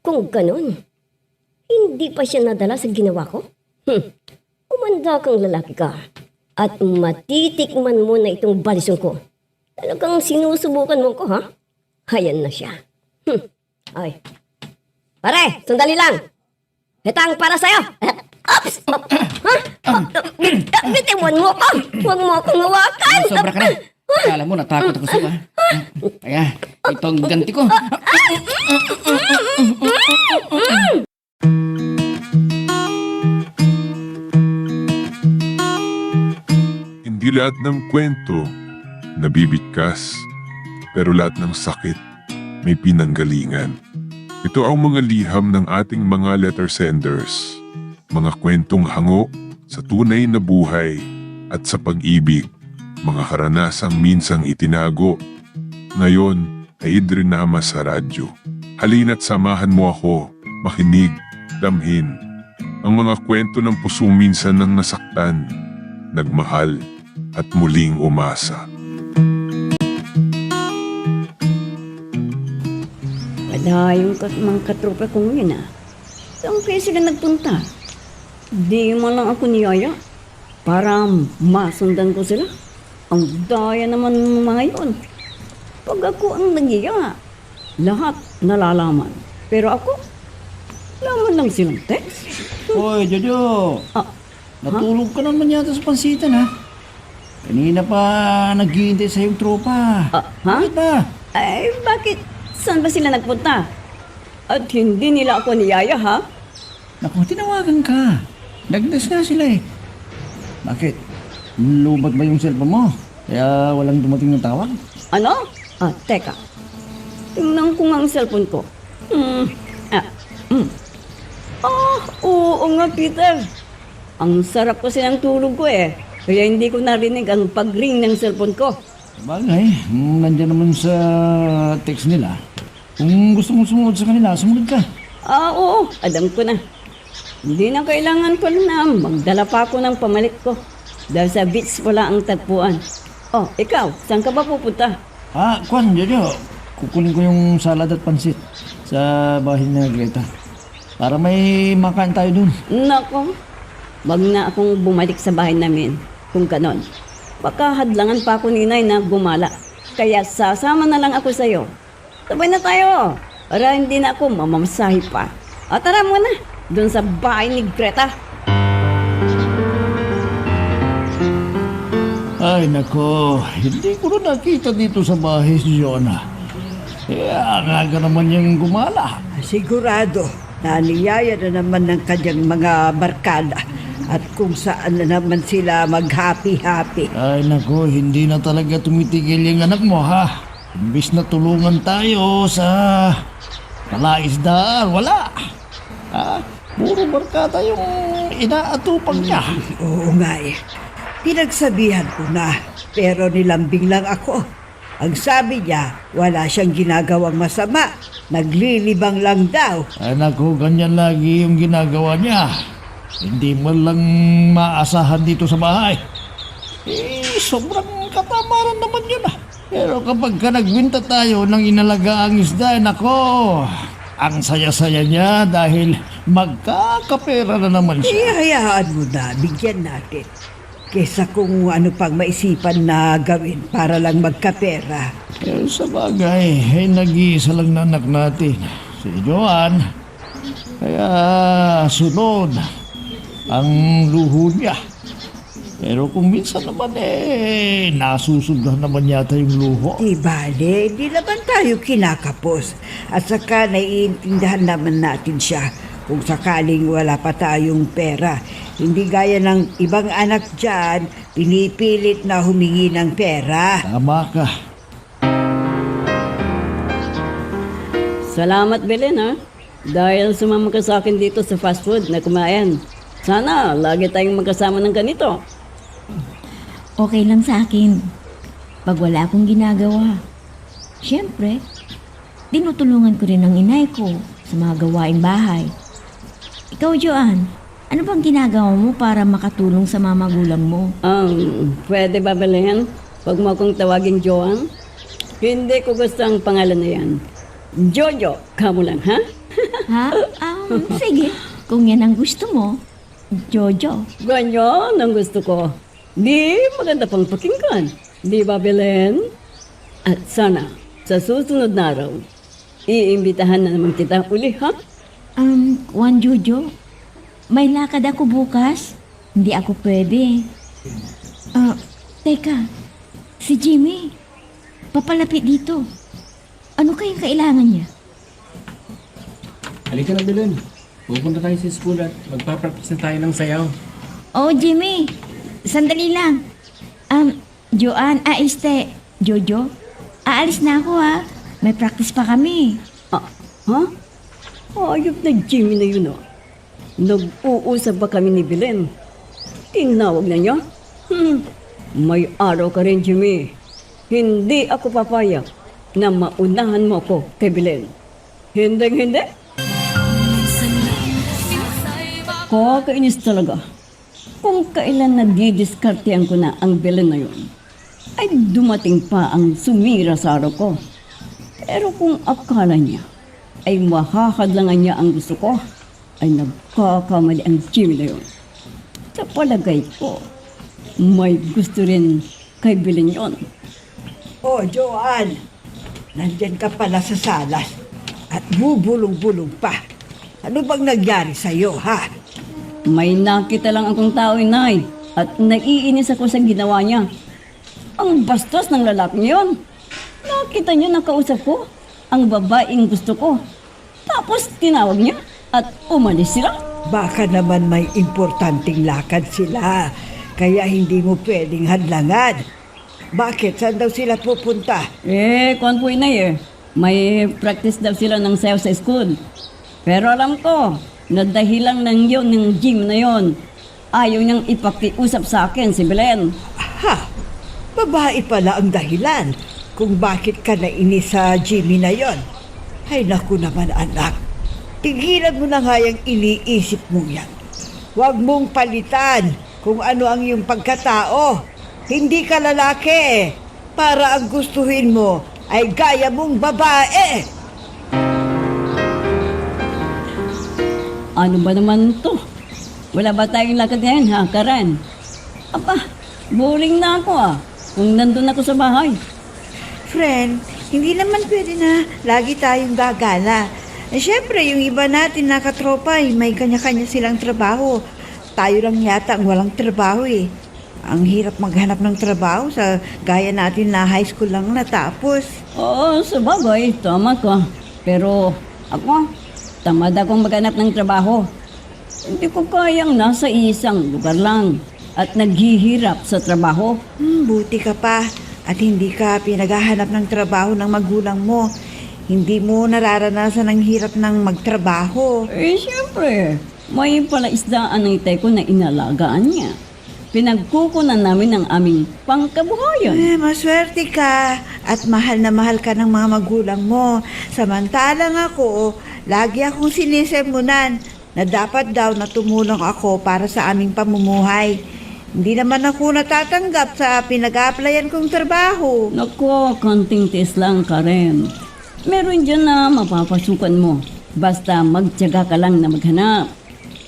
Kung ganun, hindi pa siya nadala sa ginawa ko? Umanda kang lalaki ka at matitikman mo na itong balisong ko. Talagang sinusubukan mo ko, ha? Hayan na siya. Ay. Pare, sandali lang. Hetang para sa'yo. Oops! Bitiwan mo ko. Huwag mo akong hawakan. Sobra ka na. Akala mo, natakot ako sa'yo, ha? Kaya, itong ganti ko. Hindi lahat ng kwento nabibigkas, pero lahat ng sakit may pinanggalingan. Ito ang mga liham ng ating mga letter senders, mga kwentong hango sa tunay na buhay at sa pag-ibig, mga karanasang minsang itinago, ngayon ay idrinama sa radyo. Halina't samahan mo ako, makinig, damhin, ang mga kwento ng pusong minsan nang nasaktan, nagmahal, at muling umasa. Wala yung mga katropa kong yun Saan kaya sila nagpunta? Di mo lang ako niyaya para masundan ko sila. Ang daya naman ng mga yun. Pag ako ang nagyaya, lahat nalalaman. Pero ako, laman lang silang text. Hoy, Jojo. Natulog ka naman yata sa pansitan, ha? Kanina pa naghihintay sa yung tropa. Bakit ba? Ay, bakit? Saan ba sila nagpunta? At hindi nila ako niyaya, ha? Naku, tinawagan ka. Nagdas nga sila eh. Bakit? Lubat ba yung cellphone mo? Kaya walang dumating ng tawag? Ano? Teka. Tingnan ko nga ang cellphone ko. Oo nga, Peter. Ang sarap kasi ng tulog ko eh. Kaya hindi ko narinig ang pag-ring ng cellphone ko. Bagay, nandiyan naman sa text nila. Kung gusto mong sumunod sa kanila, sumunod ka. Oo. Alam ko na. Hindi na kailangan pala na magdala pa ako ng pamalit ko. Dahil sa beach pala ang tagpuan. Ikaw, saan ka ba pupunta? Kwan, Jojo. Kukunin ko yung salad at pansit sa bahay na Greta. Para may makain tayo dun. Nako, wag na akong bumalik sa bahay namin. Kung ganon, baka hadlangan pa ako ni Inay na gumala. Kaya sasama na lang ako sa'yo. Sabay na tayo, para hindi na ako mamamasahe pa. Tara mo na, dun sa bahay ni Greta. Ay, nako. Hindi ko na nakita dito sa bahay si Jonah. Ang aga naman yung gumala. Sigurado na niyaya na naman ng kanyang mga barkada at kung saan na naman sila mag-happy-happy. Ay, nako. Hindi na talaga tumitigil yung anak mo, ha? Imbis na tulungan tayo sa kalaisdaan, wala. Puro barkada yung inaatupag niya. Oo nga eh. Pinagsabihan ko na, pero nilambing lang ako. Ang sabi niya, wala siyang ginagawang masama. Naglilibang lang daw. Ay, nako. Ganyan lagi yung ginagawa niya. Hindi mo lang maasahan dito sa bahay. Sobrang katamaran naman yun, Pero kapag ka nagbinta tayo ng inalagaang isda, nako, ang saya-saya niya dahil magkakapera na naman siya. Hayaan mo na, bigyan natin. Kesa kung ano pang maisipan na gawin para lang magkapera. Sa bagay, nag-iisa lang na anak natin, si Joan. Kaya sunod ang luho niya. Pero kung minsan naman nasusubra naman yata yung luho. Di bale, di naman tayo kinakapos. At saka naiintindihan naman natin siya kung sakaling wala pa tayong pera. Hindi gaya ng ibang anak dyan, pinipilit na humingi ng pera. Tama ka. Salamat, Belen, dahil sumama ka sa akin dito sa fast food na kumain. Sana lagi tayong magkasama ng ganito. Okay lang sa akin pag wala akong ginagawa. Siyempre, tinutulungan ko rin ang inay ko sa mga gawaing bahay. Ikaw, Joan, ano bang ginagawa mo para makatulong sa mga magulang mo? Pwede ba, Belen? Huwag mo akong tawaging Joan. Hindi ko gusto ang pangalan na yan. Jojo, kamo lang, ha? Ha? Sige. Kung yan ang gusto mo, Jojo. Ganyan ang gusto ko. Di maganda pang pakinggan. Di ba, Belen? At sana, sa susunod na araw, iimbitahan na naman kita uli, ha? Juan Jojo, may lakad ako bukas. Hindi ako pwede. Teka, si Jimmy, papalapit dito. Ano kayang kailangan niya? Halika na, Belen. Pupunta tayo sa school at magpapractice na tayo ng sayaw. Oh, Jimmy, sandali lang. Joanne, Jojo, aalis na ako ha. May practice pa kami. Ha? Ayop na Jimmy na yun, oh. Nag-uusap ba kami ni Belen? Tinawag na niya? May araw ka rin, Jimmy. Hindi ako papayag na maunahan mo ako kay Belen. Hindi. Kakainis talaga. Kung kailan nadidiskartehan ko na ang Belen na yun, ay dumating pa ang sumira sa araw ko. Pero kung akala niya ay mahahadlangan niya ang gusto ko, ay nagkakamali ang Jimmy na yun. Sa palagay ko, may gusto rin kay Belen yun. Oh, Joanne, nandyan ka pala sa salas at bubulong-bulong pa. Ano bang nangyari sa'yo, ha? May nakita lang akong tao, inay, at naiinis ako sa ginawa niya. Ang bastos ng lalaki yun. Nakita niya nakausap ko ang babaeng gusto ko. Tapos tinawag niya at umalis sila. Baka naman may importanteng lakad sila, kaya hindi mo pwedeng hadlangan. Bakit? Saan daw sila pupunta? Kung po inay may practice daw sila ng sayaw sa school. Pero alam ko, na dahilan ng yun ng gym na yon, ayaw niyang ipakiusap sa akin si Belen. Ha? Babae pala ang dahilan kung bakit ka nainis sa Jimmy na yon. Ay naku naman anak, tigilan mo na nga yung iniisip mo yan. Huwag mong palitan kung ano ang iyong pagkatao. Hindi ka lalaki para ang gustuhin mo ay gaya mong babae. Ano ba naman to? Wala ba tayong lakad ngayon, ha, Karen? Aba, boring na ako kung nandun ako sa bahay. Friend, hindi naman pwede na lagi tayong gagala. Siyempre, yung iba natin na katropa, may kanya-kanya silang trabaho. Tayo lang yata ang walang trabaho eh. Ang hirap maghanap ng trabaho sa gaya natin na high school lang natapos. Oo, sa bagay, tama ka. Pero ako, tamad akong maghanap ng trabaho. Hindi ko kayang nasa isang lugar lang at naghihirap sa trabaho. Buti ka pa at hindi ka pinaghahanap ng trabaho ng magulang mo. Hindi mo nararanasan ang hirap ng magtrabaho. Siyempre, may palaisdaan ng itay ko na inalagaan niya. Pinagkukunan namin ang aming pangkabuhayan. Maswerte ka at mahal na mahal ka ng mga magulang mo. Samantalang ako, lagi akong sinisemunan na dapat daw na tumulong ako para sa aming pamumuhay. Hindi naman ako natatanggap sa pinag-applyan kong trabaho. Naku, konting tiis lang, Karen. Meron dyan na mapapasukan mo. Basta magtiyaga ka lang na maghanap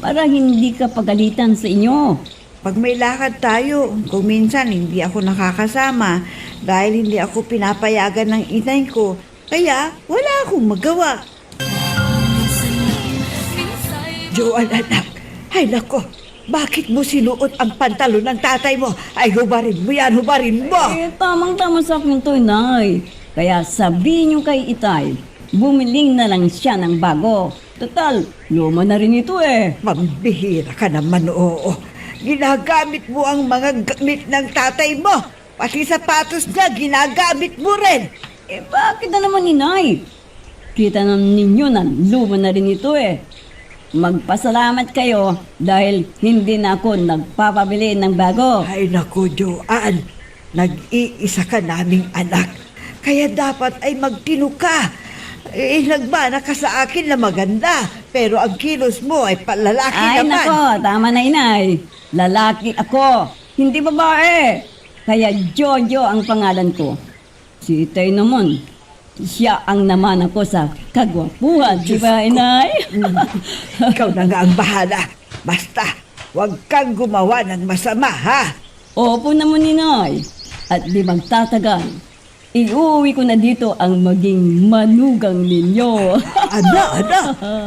para hindi ka pagalitan sa inyo. Pag may lakad tayo, kung minsan hindi ako nakakasama dahil hindi ako pinapayagan ng inay ko, kaya wala akong magawa. Joan, anak, ay nako, bakit mo sinuot ang pantalon ng tatay mo? Ay, hubarin mo yan, hubarin mo! Tamang-tama sa akin to, inay. Kaya sabihin niyo kay itay, bumiling na lang siya ng bago. Total, luma na rin ito Mambihira ka naman, oo. Ginagamit mo ang mga gamit ng tatay mo. Pati sapatos niya, ginagamit mo rin. Bakit na naman, inay? Kita na ninyo na luma na rin ito Magpasalamat kayo dahil hindi na ako nagpapabili ng bago. Ay naku, Joan, nag-iisa ka naming anak. Kaya dapat ay magtino ka. Nagbana ka sa akin na maganda, pero ang kilos mo ay palalaki Ay, naman. nako, tama na, inay. Lalaki ako, hindi babae. Kaya Jojo ang pangalan ko. Si Itay naman, Siya ang naman ako sa kagwapuhan, di ba, inay? Ikaw na nga ang bahala. Basta, huwag kang gumawa ng masama, ha? Opo naman, inay. At di magtatagal, iuwi ko na dito ang maging manugang ninyo. Ano?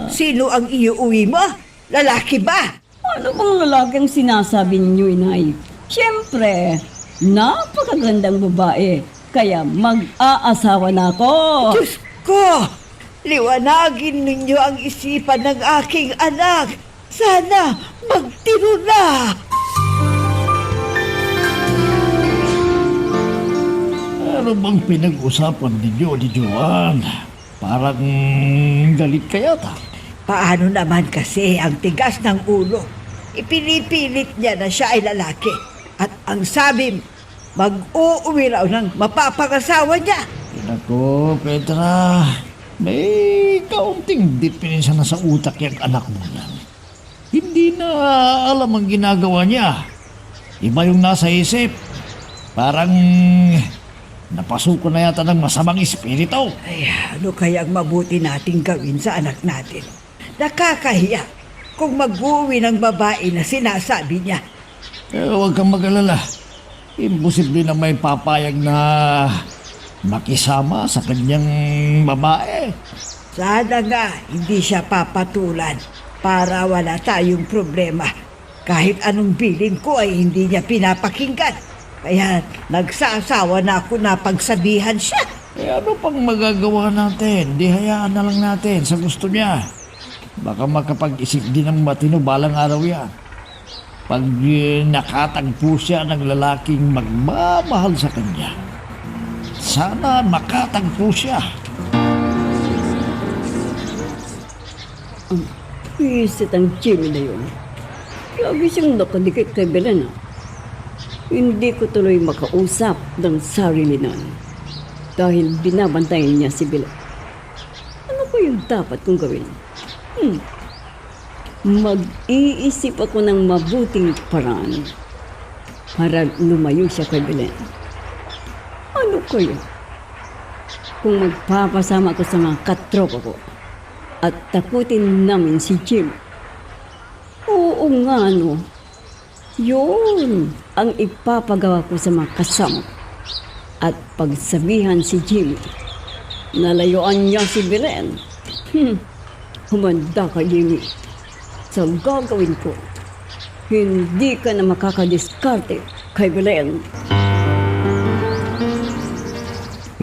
Sino ang iuwi mo? Lalaki ba? Ano bang lalaki ang sinasabi ninyo, inay? Siyempre, napakagandang babae. Kaya mag-aasawa na ako. Diyos ko! Liwanagin ninyo ang isipan ng aking anak. Sana magtino na! Ano bang pinag-usapan ninyo ni Joan? Parang galit ka yata. Paano naman kasi ang tigas ng ulo? Ipinipilit niya na siya ay lalaki. At ang sabi, mag-uuwi raw ng mapapangasawa niya. Nako, Petra, may kaunting depensa na sa utak yung anak mo lang. Hindi na alam ang ginagawa niya. Iba yung nasa isip. Parang napasuko na yata ng masamang espiritu. Ay, ano kayang mabuti nating gawin sa anak natin? Nakakahiya kung mag-uwi ng babae na sinasabi niya. Huwag kang mag-alala. Imposible na may papayag na makisama sa kanyang babae. Sana nga hindi siya papatulan para wala tayong problema. Kahit anong bilin ko ay hindi niya pinapakinggan. Kaya nagsasawa na ako na pagsabihan siya. Ano pang magagawa natin? Di hayaan na lang natin sa gusto niya. Baka makapag-isip din ng matino balang araw yan. Pag nakatagpo siya ng lalaking magmamahal sa kanya. Sana makatagpo siya. Isit ang Jimmy na yun. Grabe siyang nakadikit kay Belen. Hindi ko tuloy makausap ng sarili nun. Dahil binabantayan niya si Belen. Ano ko yung dapat kong gawin? Mag-iisip ako ng mabuting paraan para lumayo siya kay Belen. Ano kaya? Kung magpapasama ko sa mga katropa ko at takutin namin si Jim. Oo nga, no. Yun ang ipapagawa ko sa mga kasama ko. At pagsabihan si Jim, nalayuan niya si Belen. Humanda ka, Jimmy. Sa gagawin ko, hindi ka na makakadiskarte kay Belen.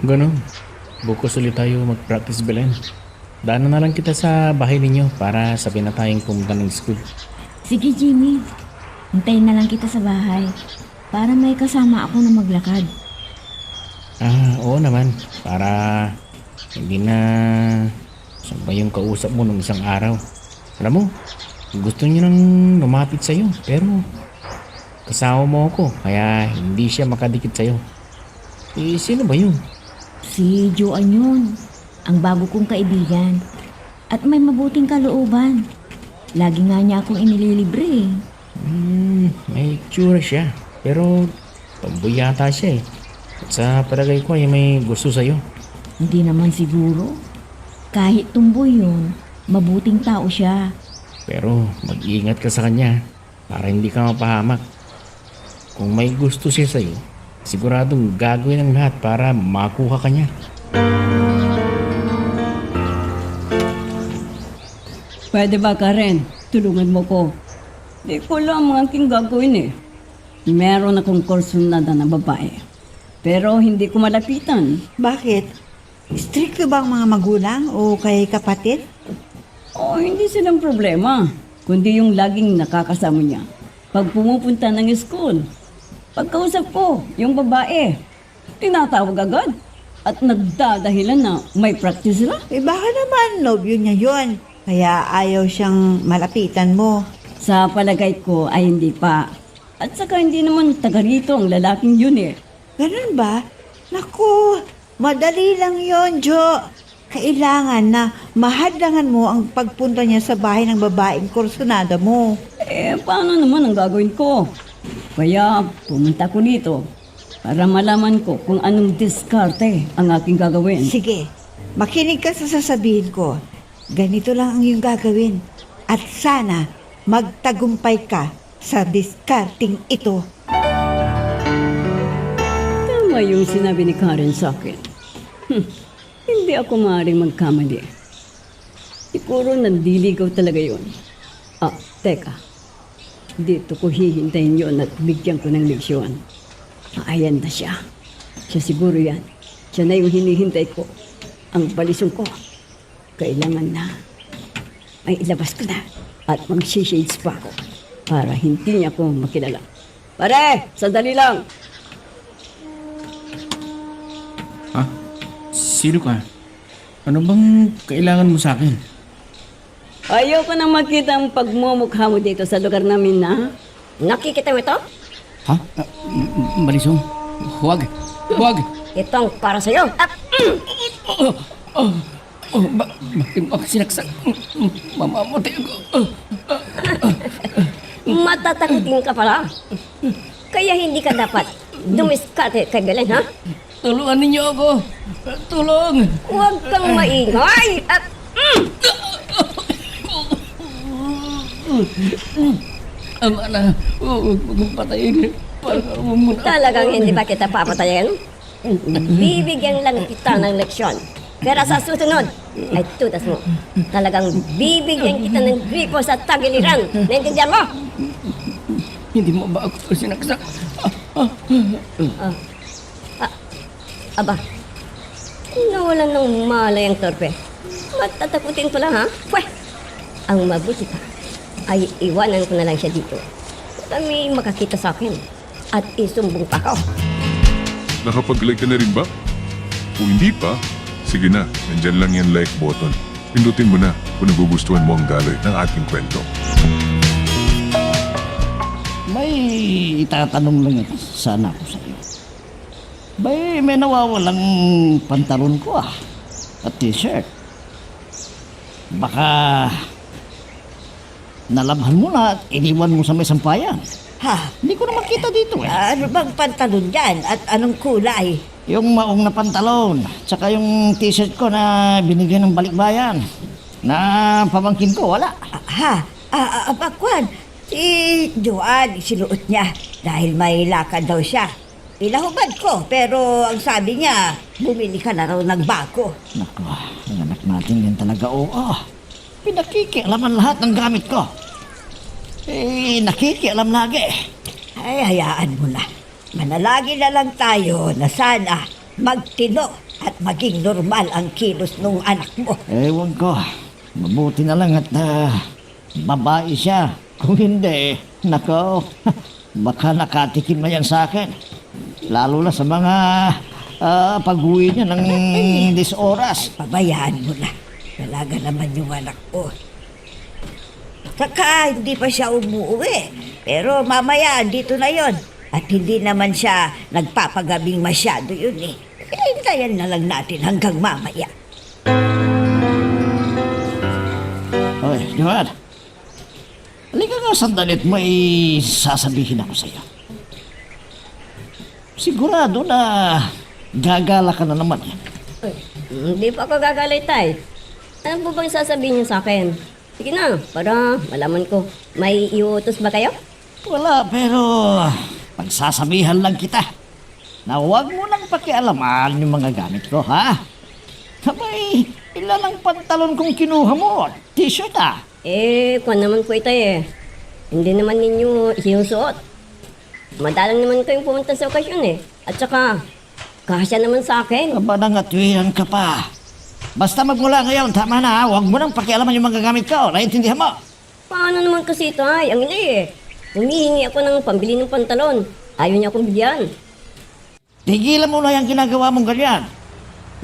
Ganun. Bukas ulit tayo mag-practice, Belen. Daanan na lang kita sa bahay ninyo para sabihin na tayong pumunta ng school. Sige, Jimmy. Hintayin na lang kita sa bahay para may kasama ako na maglakad. Oo naman. Para hindi na sabay yung kausap mo nung isang araw. Alam mo, gusto niyo nang lumapit sa'yo. Pero kasama mo ako kaya hindi siya makadikit sa'yo. Sino ba yun? Si Joan yun. Ang bago kong kaibigan. At may mabuting kalooban. Lagi nga niya akong inililibre. May tsura siya. Pero tomboy yata siya eh. At sa palagay ko ay may gusto sa'yo. Hindi naman siguro. Kahit tumboy yun, mabuting tao siya. Pero mag-iingat ka sa kanya para hindi ka mapahamak. Kung may gusto siya sa'yo, siguradong gagawin ang lahat para makuha ka niya. Pwede ba, Karen? Tulungan mo ko. Di ko lang ang aking gagawin eh. Meron akong kursunada na babae. Pero hindi ko malapitan. Bakit? Stricto ba ang mga magulang o kay kapatid? Hindi silang problema. Kundi yung laging nakakasama niya. Pag pumupunta ng school, pagkausap ko, yung babae, tinatawag agad. At nagdadahilan na may practice sila. Baka naman, nobyo niya yun. Kaya ayaw siyang malapitan mo. Sa palagay ko ay hindi pa. At saka hindi naman taga rito ang lalaking yun eh. Ganun ba? Naku, madali lang yon, Jo. Kailangan na mahadlangan mo ang pagpunta niya sa bahay ng babaeng kursunada mo. Paano naman ang gagawin ko? Kaya pumunta ko dito para malaman ko kung anong diskarte ang aking gagawin. Sige, Makinig ka sa sasabihin ko. Ganito lang ang iyong gagawin. At sana magtagumpay ka sa discarding ito. Tama yung sinabi ni Karen sa akin. Hindi ako maaaring magkamali. Siguro nandiligaw talaga yun. Ah, teka. Dito ko hihintayin yun at bigyan ko ng leksyon. Ayan na siya. Siya siguro yan. Siya na yung hinihintay ko. Ang balisong ko. Kailangan na. Ay ilabas ko na. At mag-shades pa ako. Para hindi niya ako makilala. Pare! Sandali lang! Ha? Sino ka? Ano bang kailangan mo sa akin? Ayoko nang makita ang pagmumukha mo dito sa lugar namin na. Nakikita mo ito? Ha? Marisong? Huwag! Huwag! Itong para sa'yo. At, Bakit sinaksak? Mamamatay ako. matatakutin ka pala. Kaya hindi ka dapat dumiskate kay Belen, ha? Tulungan ninyo ako! Tulong! Huwag kang maingay. At, Ama na, huwag mong patayin. Para muna. talagang hindi ba kita papatayin? Bibigyan lang kita ng leksyon. Pero sa susunod, ay tutas mo. Talagang bibigyan kita ng gripo sa tagiliran. Naintindihan mo? Hindi mo ba ako sinaksak? Aba, nawalan ng malay ang torpe. Matatakutin ko lang, ha? Pweh! Ang mabuti pa ay iwanan ko na lang siya dito. Kami makakita sa akin at isumbong pa ako. Nakapag-like ka na rin ba? Kung hindi pa, sige na, nandyan lang yung like button. Pindutin mo na kung nagugustuhan mo ang daloy ng ating kwento. May itatanong lang sana ako sa iyo. May nawawalang pantalon ko at t-shirt. Baka nalabhan mo na at iniwan mo sa may sampayan. Ha? Hindi ko na makita dito eh. Ano bang pantalon yan? At anong kulay? Yung maong na pantalon, tsaka yung t-shirt ko na binigyan ng balikbayan. Na pamangkin ko, wala. Bakwan. Si Joanne, sinuot niya dahil may lakad daw siya. Pinahubad ko, pero ang sabi niya, bumili ka na raw ng bago. Naku, ang anak natin yan talaga, oo. Pinakikialaman lahat ng gamit ko. Nakikialam lagi. Ay, hayaan mo na. Manalagi na lang tayo na sana magtino at maging normal ang kilos ng anak mo. Ewan ko, mabuti na lang at babae siya. Kung hindi, nako, baka nakatikim na yan sa akin. Lalo na sa mga pag-uwi niya ng 10 oras. Pabayaan mo na. Dalaga naman yung anak ko. Saka hindi pa siya umuwi. Pero mamaya, dito na yon. At hindi naman siya nagpapagabing masyado yun eh. Hintayan na lang natin hanggang mamaya. Oy, Johan. Halika nga sandalit, may sasabihin ako sa'yo. Sigurado na gagala ka na naman. Hindi pa ako gagalay, tay. Ano po bang sasabihin niyo sa akin? Sige na, para malaman ko. May iutos ba kayo? Wala, pero pagsasabihan lang kita na huwag mo nang pakialaman yung mga gamit ko, ha? Sabay, ilan ang pantalon kong kinuha mo? T-shirt, Kung naman po ito eh. Hindi naman ninyo sinusuot. Madalang naman kayong pumunta sa okasyon eh. At saka, kasya naman sa akin. Aba nang atwiran ka pa. Basta magmula ngayon, tama na, ha? Huwag mo nang pakialaman yung mga gamit ko. Naiintindihan mo? Paano naman kasi ito ay? Ang ina eh. Humihingi ako ng pambili ng pantalon. Ayaw niya akong bigyan. Tigilan mo na yung ginagawa mong ganyan.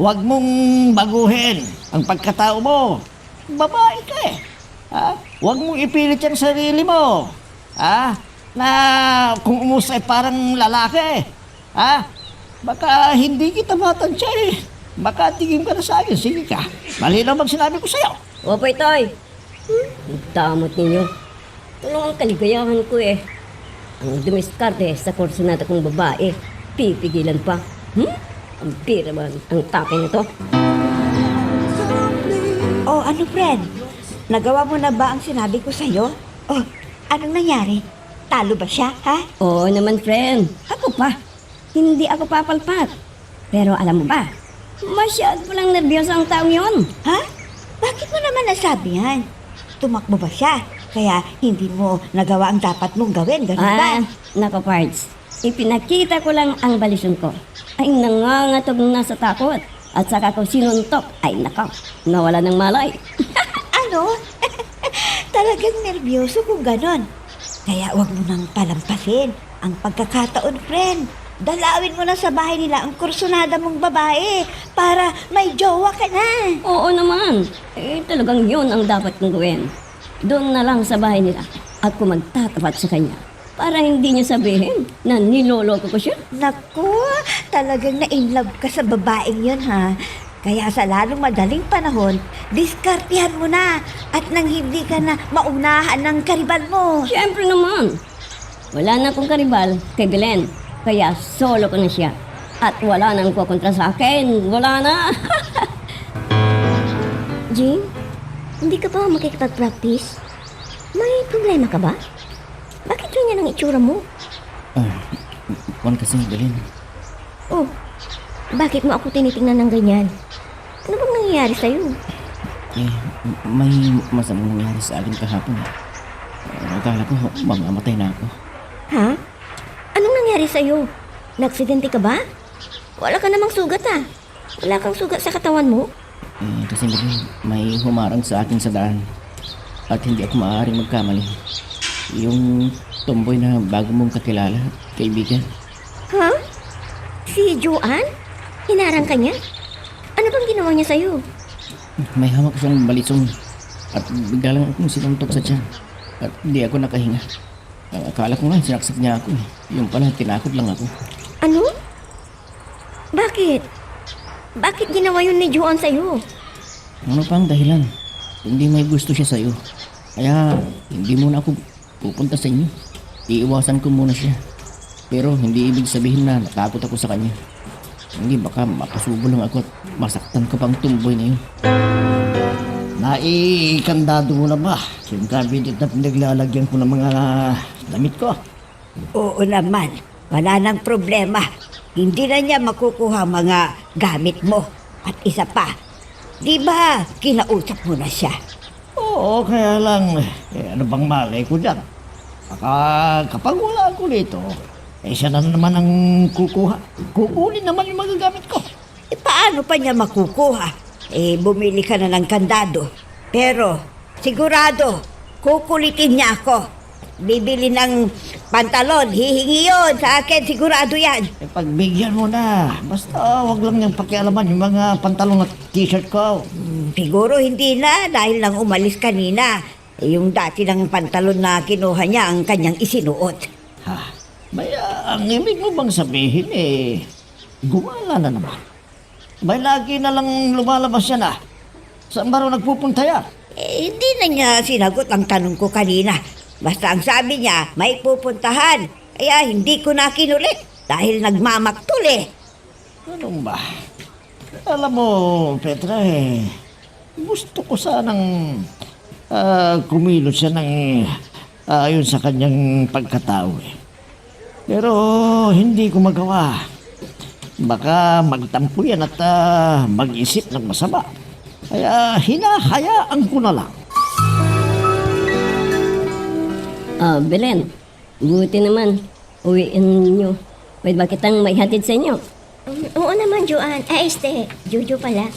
Huwag mong baguhin ang pagkatao mo. Babae ka eh. Ha? Huwag mong ipilit yung sarili mo. Ha? Na kung umusta ay parang lalaki. Ha? Baka hindi kita matansya eh. Baka tingin ka na sa akin. Sige ka. Mali lang bang sinabi ko sa'yo. Opo, itoy. Ang damot ninyo. Tulong ang kaligayahan ko eh. Ang dumiskarte sa kursunata kong babae. Pipigilan pa. Ang pira ba ang tapin nito? Oh, ano, friend? Nagawa mo na ba ang sinabi ko sa'yo? Oh, anong nangyari? Talo ba siya, ha? Oo naman, friend. Ako pa. Hindi ako papalpat. Pero alam mo ba, masyado palang nervyoso ang taong yun. Ha? Bakit mo naman nasabi yan? Tumakbo ba siya? Kaya hindi mo nagawa ang dapat mong gawin, ganun ba? Nako, Pards. Ipinakita ko lang ang balisyon ko. Ay nangangatog na sa takot. At saka ko sinuntok. Ay nako, nawala ng malay. Ano? Talagang nervyoso kung ganon. Kaya wag mo nang palampasin ang pagkakataon, friend. Dalawin mo na sa bahay nila ang kursunada mong babae para may jowa ka na. Oo naman. Talagang yun ang dapat kong gawin. Doon na lang sa bahay nila. Ako magtatapat sa kanya. Para hindi niya sabihin na niloloko ko siya. Naku, talagang na-inlove ka sa babaeng yun, ha? Kaya sa lalong madaling panahon, diskartihan mo na at nang hindi ka na maunahan ng karibal mo. Siyempre naman. Wala na akong karibal kay Belen. Kaya solo ko na siya. At wala nang kukontra sa akin. Wala na. Jean, hindi ka ba makikipag-practice? May problema ka ba? Bakit ganyan ang itsura mo? Kuwan kasi, Belen. Oh, bakit mo ako tinitingnan ng ganyan? Ano bang nangyayari sa'yo? May masamang nangyari sa akin kahapon. Akala ko mamamatay na ako. Ha? Anong nangyari sa'yo? Naksidente ka ba? Wala ka namang sugat Wala kang sugat sa katawan mo? Kasi Belen, may humarang sa akin sa daan. At hindi ako maaaring magkamali. Yung tomboy na bago mong kakilala, kaibigan. Ha? Si Joanne? Hinarang ka niya? Ano bang ginawa niya sa'yo? May hamak siyang balisong at bigla lang akong sinuntok sa tiyan. At hindi ako nakahinga. Akala ko nga sinaksak niya ako. Yung pala, tinakot lang ako. Ano? Bakit? Bakit ginawa yun ni Joanne sa'yo? Ano pa ang dahilan? Hindi may gusto siya sa'yo. Kaya hindi muna ako pupunta sa inyo. Iiwasan ko muna siya. Pero hindi ibig sabihin na natakot ako sa kanya. Hindi, baka mapasubo lang ako at masaktan ka pang tumboy na yun. Naikandado mo na ba? Yung cabinet na pinaglalagyan ko ng mga damit ko. Oo naman, wala nang problema. Hindi na niya makukuha mga gamit mo. At isa pa, di ba kinausap mo na siya? Oo, kaya lang, ano bang malay ko dyan? Baka kapag wala ako dito, siya na naman ang kukuha. Kukunin naman yung mga gamit ko. Paano pa niya makukuha? Bumili ka na ng kandado. Pero, sigurado, kukulitin niya ako. Bibili ng pantalon, hihingi yun sa akin, sigurado yan. Pagbigyan mo na. Basta wag lang niyang pakialaman yung mga pantalong at t-shirt ko. Siguro hindi na dahil lang umalis kanina. Yung dati ng pantalon na kinuha niya ang kanyang isinuot. Ha? Ang ibig mo bang sabihin gumala na naman? May lagi na lang lumalabas siya na. Saan ba raw nagpupunta yan? Hindi na niya sinagot ang tanong ko kanina. Basta ang sabi niya, may pupuntahan. Kaya hindi ko na kinulit dahil nagmamaktol Anong ba? Alam mo, Petra, gusto ko sanang kumilos siya ng ayon sa kanyang pagkatao. Pero hindi ko magawa. Baka magtampo yan at mag-isip ng masama. Kaya hinahayaan ko na lang. Belen, buti naman. Uwiin niyo. Pwede ba kitang maihatid sa inyo? Oo naman, Joanne. Jojo pala.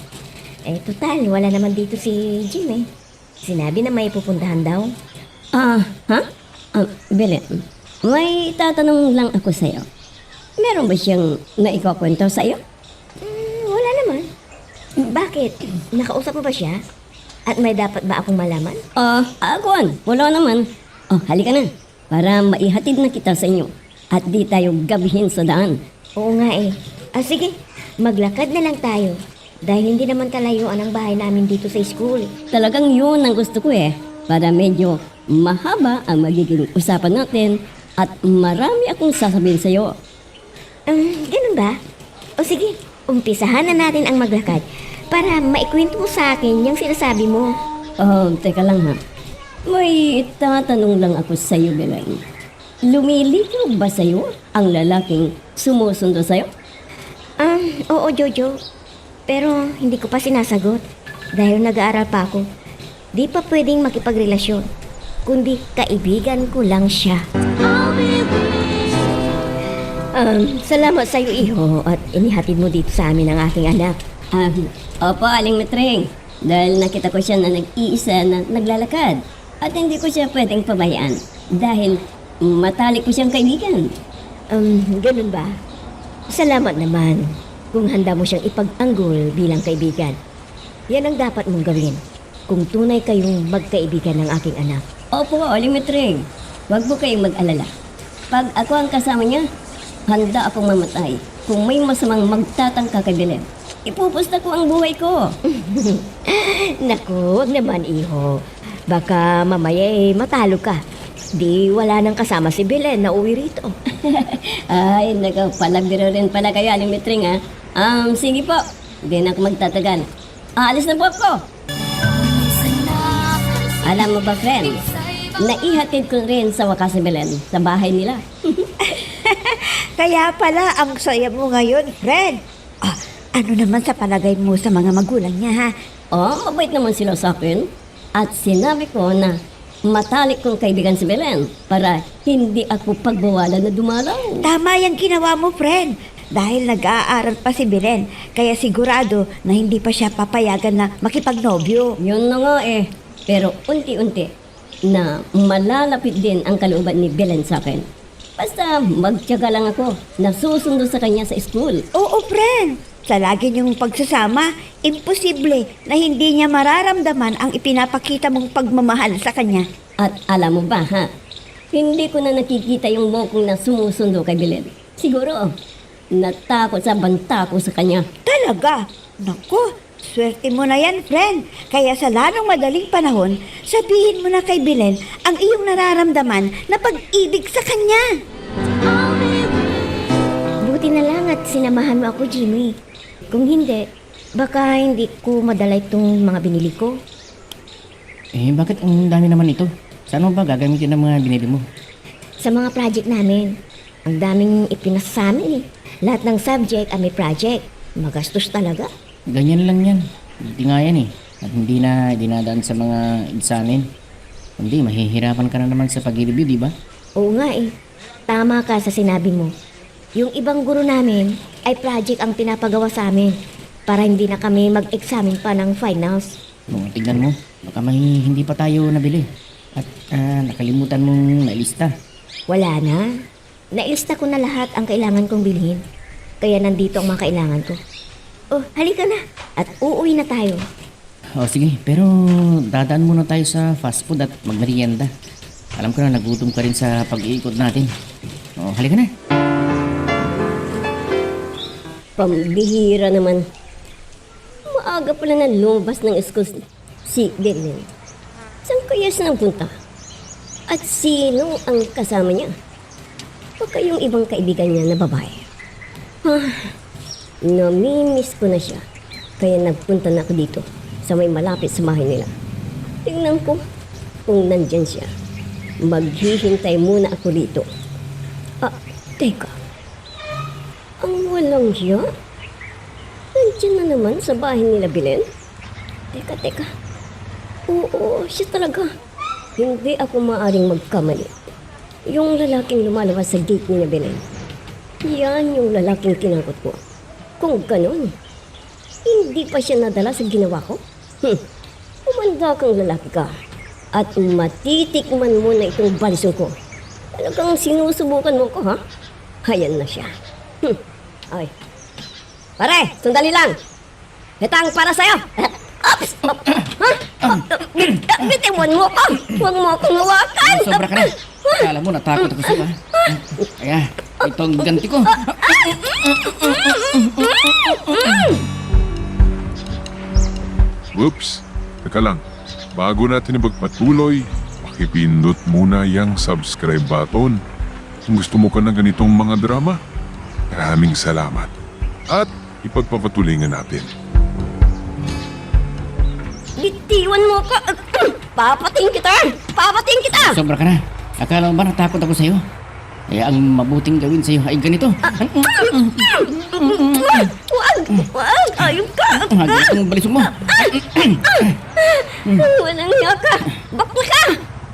Total, wala naman dito si Jim Sinabi na may pupuntahan daw. Ha? Belen, may tatanong lang ako sa'yo. Meron ba siyang naikakwento sa'yo? Wala naman. Bakit? Nakausap mo ba siya? At may dapat ba akong malaman? Akuan, wala naman. Halika na. Para maihatid na kita sa inyo. At di tayo gabihin sa daan. Oo nga sige, maglakad na lang tayo. Dahil hindi naman kalayuan ang bahay namin dito sa school. Talagang yun ang gusto ko Para medyo mahaba ang magiging usapan natin. At marami akong sasabihin sa'yo. Ganun ba? O sige, umpisahan na natin ang maglakad. para maikwento mo sa akin yung sinasabi mo. Teka lang ha. May tatanong lang ako sa'yo, Belen. Lumilikaw ba sa'yo ang lalaking sumusundo sa'yo? Oo, Jojo. Pero hindi ko pa sinasagot dahil nag-aaral pa ako. Di pa pwedeng makipagrelasyon, kundi kaibigan ko lang siya. Salamat sa'yo, Iho, at inihatid mo dito sa amin ang aking anak. Opo, Aling Metreng. Dahil nakita ko siya na nag-iisa na naglalakad. At hindi ko siya pwedeng pabayaan. Dahil matalik ko siyang kaibigan. Ganun ba? Salamat naman kung handa mo siyang ipag-anggol bilang kaibigan. Yan ang dapat mong gawin kung tunay kayong magkaibigan ng aking anak. Opo, Aling Metreng. Huwag mo kayong mag-alala. Pag ako ang kasama niya, handa akong mamatay. Kung may masamang magtatangka kay Belen, ipupusta ko ang buhay ko. Naku, wag naman, Iho. Baka mamaya matalo ka. Di wala nang kasama si Belen na uwi rito. Ay, naku, palabiro rin pala kayo, Aling Metreng, ha? Sige po. Hindi na ako magtatagal. Aalis na po ako. Alam mo ba, friend? Naihatid ko rin sa wakas si Belen sa bahay nila. Kaya pala ang saya mo ngayon, friend. Ano naman sa palagay mo sa mga magulang niya, ha? Mabait naman sila sa akin. At sinabi ko na matalik kong kaibigan si Belen para hindi ako pagbawalan na dumalaw. Tama yung ginawa mo, friend. Dahil nag-aaral pa si Belen, kaya sigurado na hindi pa siya papayagan na makipagnobyo. Yun na nga eh. Pero unti-unti na malalapit din ang kalooban ni Belen sa akin. Basta magtiyaga lang ako na susundo sa kanya sa school. Oo, friend. Sa lagi niyong pagsasama, imposible na hindi niya mararamdaman ang ipinapakita mong pagmamahal sa kanya. At alam mo ba ha, hindi ko na nakikita yung mokong na sumusundo kay Belen. Siguro, natakot sa banta ko sa kanya. Talaga? Naku, swerte mo na yan, friend. Kaya sa lalong madaling panahon, sabihin mo na kay Belen ang iyong nararamdaman na pag-ibig sa kanya. Buti na lang at sinamahan mo ako, Jimmy. Kung hindi, baka hindi ko madala itong mga binili ko. Bakit ang dami naman ito? Saan mo ba gagamitin ang mga binili mo? Sa mga project namin, ang daming ipinasa sa amin eh. Lahat ng subject ay may project. Magastos talaga. Ganyan lang yan. Hindi nga yan eh. At hindi na dinadaan sa mga examen. Kundi mahihirapan ka na naman sa pag-review, di ba? Oo nga eh. Tama ka sa sinabi mo. Yung ibang guro namin ay project ang pinapagawa sa amin para hindi na kami mag-examine pa ng finals. Tignan mo. Baka hindi pa tayo nabili. At nakalimutan mong nailista. Wala na. Nailista ko na lahat ang kailangan kong bilhin. Kaya nandito ang mga kailangan ko. Oh, halika na. At uuwi na tayo. Sige. Pero dadaan muna tayo sa fast food at magmerienda. Alam ko na nagutom ka rin sa pag-iikot natin. Halika na. Pambihira naman. Maaga pala na lumabas ng school si Belen. Saan kaya siya nagpunta? At sino ang kasama niya? Baka yung ibang kaibigan niya na babae. Namimiss ko na siya. Kaya nagpunta na ako dito sa may malapit sa bahay nila. Tingnan ko kung nandyan siya. Maghihintay muna ako dito. Teka. Ang walang siya? Nandiyan na naman sa bahay nila Belen? Teka. Oo, siya talaga. Hindi ako maaring magkamali. Yung lalaking lumalabas sa gate ni Belen. Yan yung lalaking tinakot ko. Kung ganun, hindi pa siya nadala sa ginawa ko? Umanda kang lalaki ka. At matitikman mo na itong balisong ko. Talagang sinusubukan mo ko, ha? Hayan na siya. Ay. Pare, sandali lang. Hetang para sa'yo. Oops! Bitiwan mo ko. Huwag mo akong hawakan. Sobra ka na. Kala mo natakot ako sa'yo, ha? Kaya, ito ang ganti ko. Whoops! Teka lang. Bago natin ipagpatuloy, pakipindot muna yung subscribe button. Kung gusto mo ka ng ganitong mga drama, maraming salamat. At ipagpapatuloy nga natin. Bitiwan mo ka! Papating kita! Papating kita! Sobra ka na. Akala mo ba natakot ako sa'yo? Kaya ang mabuting gawin sa'yo ay ganito. Wag! Wag! Ayun ka! Hagit ang balisong mo. Walang hiya ka! Bakla ka!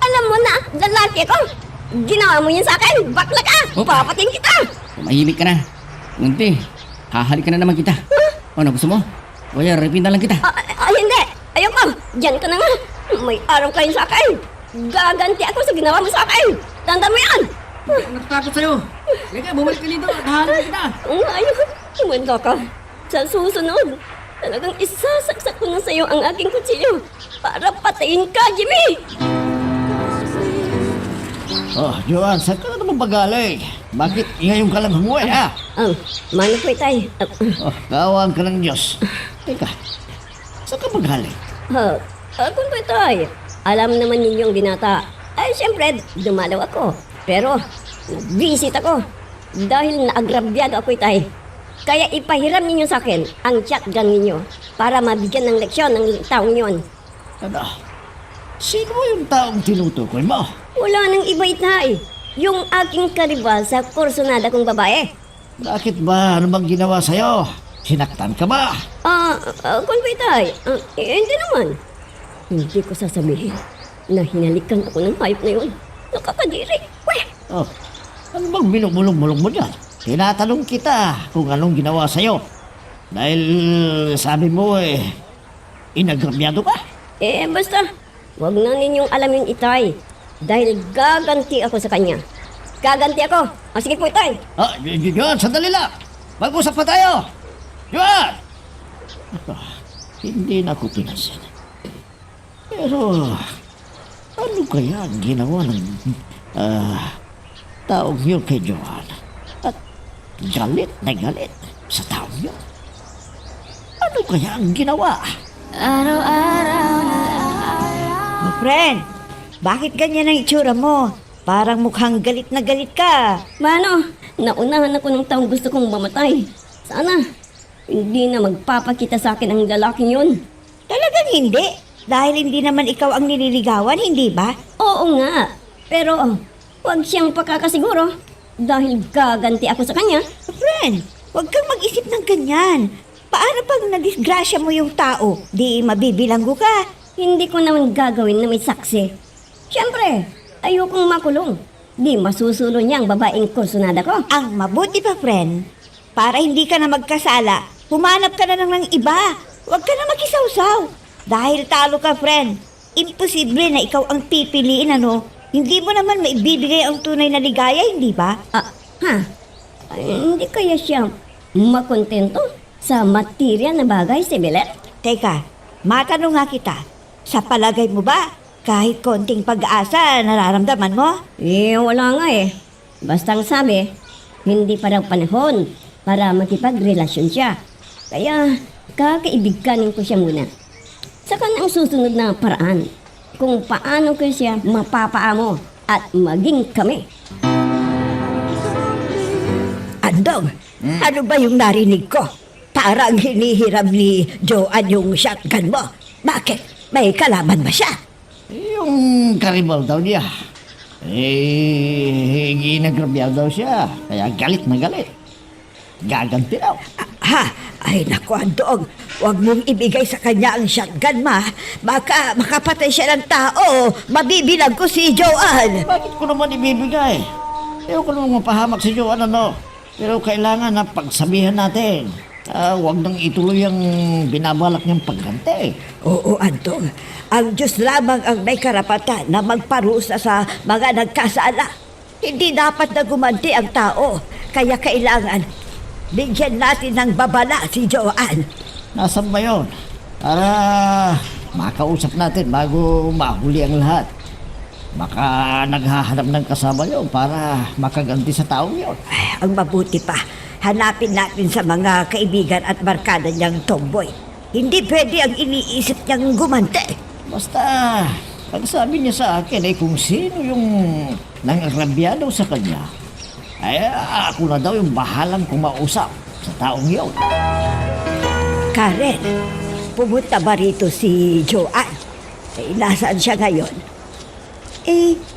Alam mo na, lalaki ako! Ginawa mo yan sa akin! Bakla ka! Opa. Papating kita! Tumahimik ka na. Ngunti, hahalik ka na naman kita. Ano gusto mo? O kaya rapin na lang kita. Hindi! Ayoko! Diyan ka na nga! May araw kayo sa akin! Gaganti ako sa ginawa mo sa akin! Tandaan mo yan! Natatakot sa'yo. Kaya bumalik ka dito at hahalik kita. Ayoko! Umanda ka! Sa susunod, talagang isasaksak ko na sa'yo ang aking kutsilyo para patayin ka, Jimmy! Oh, Joan, saan ka na naman pagaling? Bakit ngayon ka lang humuwi, ha? Mano po itay. Oh, kawang ka ng Diyos. Teka, saan ka magaling? Kung po itay, alam naman ninyong binata. Ay, siyempre, dumalaw ako. Pero, visit ako. Dahil naagrabyado ako itay. Kaya ipahiram ninyo sa akin ang shotgun ninyo para mabigyan ng leksyon ng taong yon. Ano? Sino yung taong tinutukoy mo? Wala nang iba itay. Yung aking karibal sa kursunada kong babae. Bakit ba? Ano bang ginawa sa'yo? Sinaktan ka ba? Kung po itay, hindi naman. Hindi ko sasabihin na hinalikan ako ng hayop na yun. Nakakadiri. Weh! Oh, ano bang binumulong-mulong mo dyan? Tinatanong kita kung anong ginawa sa'yo. Dahil sabi mo inagrabyado ka. Basta, wag na ninyong alam yung itay. Dahil gaganti ako sa kanya. Gaganti ako. Sige po itay. Joan, sandali lang. Mag-usap pa tayo. Joan! Hindi na ako pinansin. Pero, ano kaya ang ginawa ng taong yun kay Joan? At galit na galit sa taong yun. Ano kaya ang ginawa? Friend, bakit ganyan ang itsura mo? Parang mukhang galit na galit ka. Mano, naunahan ako ng taong gusto kong mamatay. Sana, hindi na magpapakita sa akin ang lalaking yun. Talagang hindi. Dahil hindi naman ikaw ang nililigawan, hindi ba? Oo nga, pero wag siyang pakakasiguro. Dahil gaganti ako sa kanya. Friend, huwag kang mag-isip ng ganyan. Paano pag nadisgrasya mo yung tao? Di mabibilanggo ka. Hindi ko naman gagawin na may saksi. Siyempre, ayokong makulong. Di masusulo niya ang babaeng kursunada ko. Ang mabuti pa, friend, para hindi ka na magkasala, humanap ka na lang ng iba. Huwag ka na makisawsaw. Dahil talo ka, friend. Imposible na ikaw ang pipiliin, ano? Hindi mo naman maibibigay ang tunay na ligaya, hindi ba? Hindi kaya siya makontento sa material na bagay, si Belet? Teka, matanong nga kita. Sa palagay mo ba, kahit konting pag-asa nararamdaman mo? Wala nga eh. Bastang sabi, hindi pa daw panahon para makipagrelasyon siya. Kaya, kakaibigkanin ko siya muna. Saka na ang susunod na paraan kung paano ko siya mapapaamo at maging kami. Andong, ano ba yung narinig ko? Parang hinihiram ni Joan yung shotgun mo. Bakit? May kalaban ba siya? Yung karibal daw niya. Ginagrabyaw daw siya. Kaya galit na galit. Gaganti daw. Ay naku, Andong. Huwag mong ibigay sa kanya ang shotgun, ma. Baka makapatay siya ng tao. Mabibilang ko si Joan. Bakit ko naman ibibigay? Ayaw ko naman mapahamak si Joan, ano? Pero kailangan na pagsabihan natin. Huwag nang ituloy ang binabalak niyang pagganti. Oo, Andong. Ang Diyos lamang ang may karapatan na magparusa sa mga nagkasala. Hindi dapat na gumanti ang tao. Kaya kailangan bigyan natin ng babala si Joan. Nasaan ba yun? Para makausap natin bago mahuli ang lahat. Baka naghahanap ng kasama yun para makaganti sa taong yun. Ay, ang mabuti pa, hanapin natin sa mga kaibigan at barkada niyang tomboy. Hindi pwede ang iniisip niyang gumante. Basta, ang sabi niya sa akin ay kung sino yung nangrabyado sa kanya, ay ako na daw yung bahalang kumausap sa taong yun. Karen, pumunta ba rito si Joan? nasaan siya ngayon?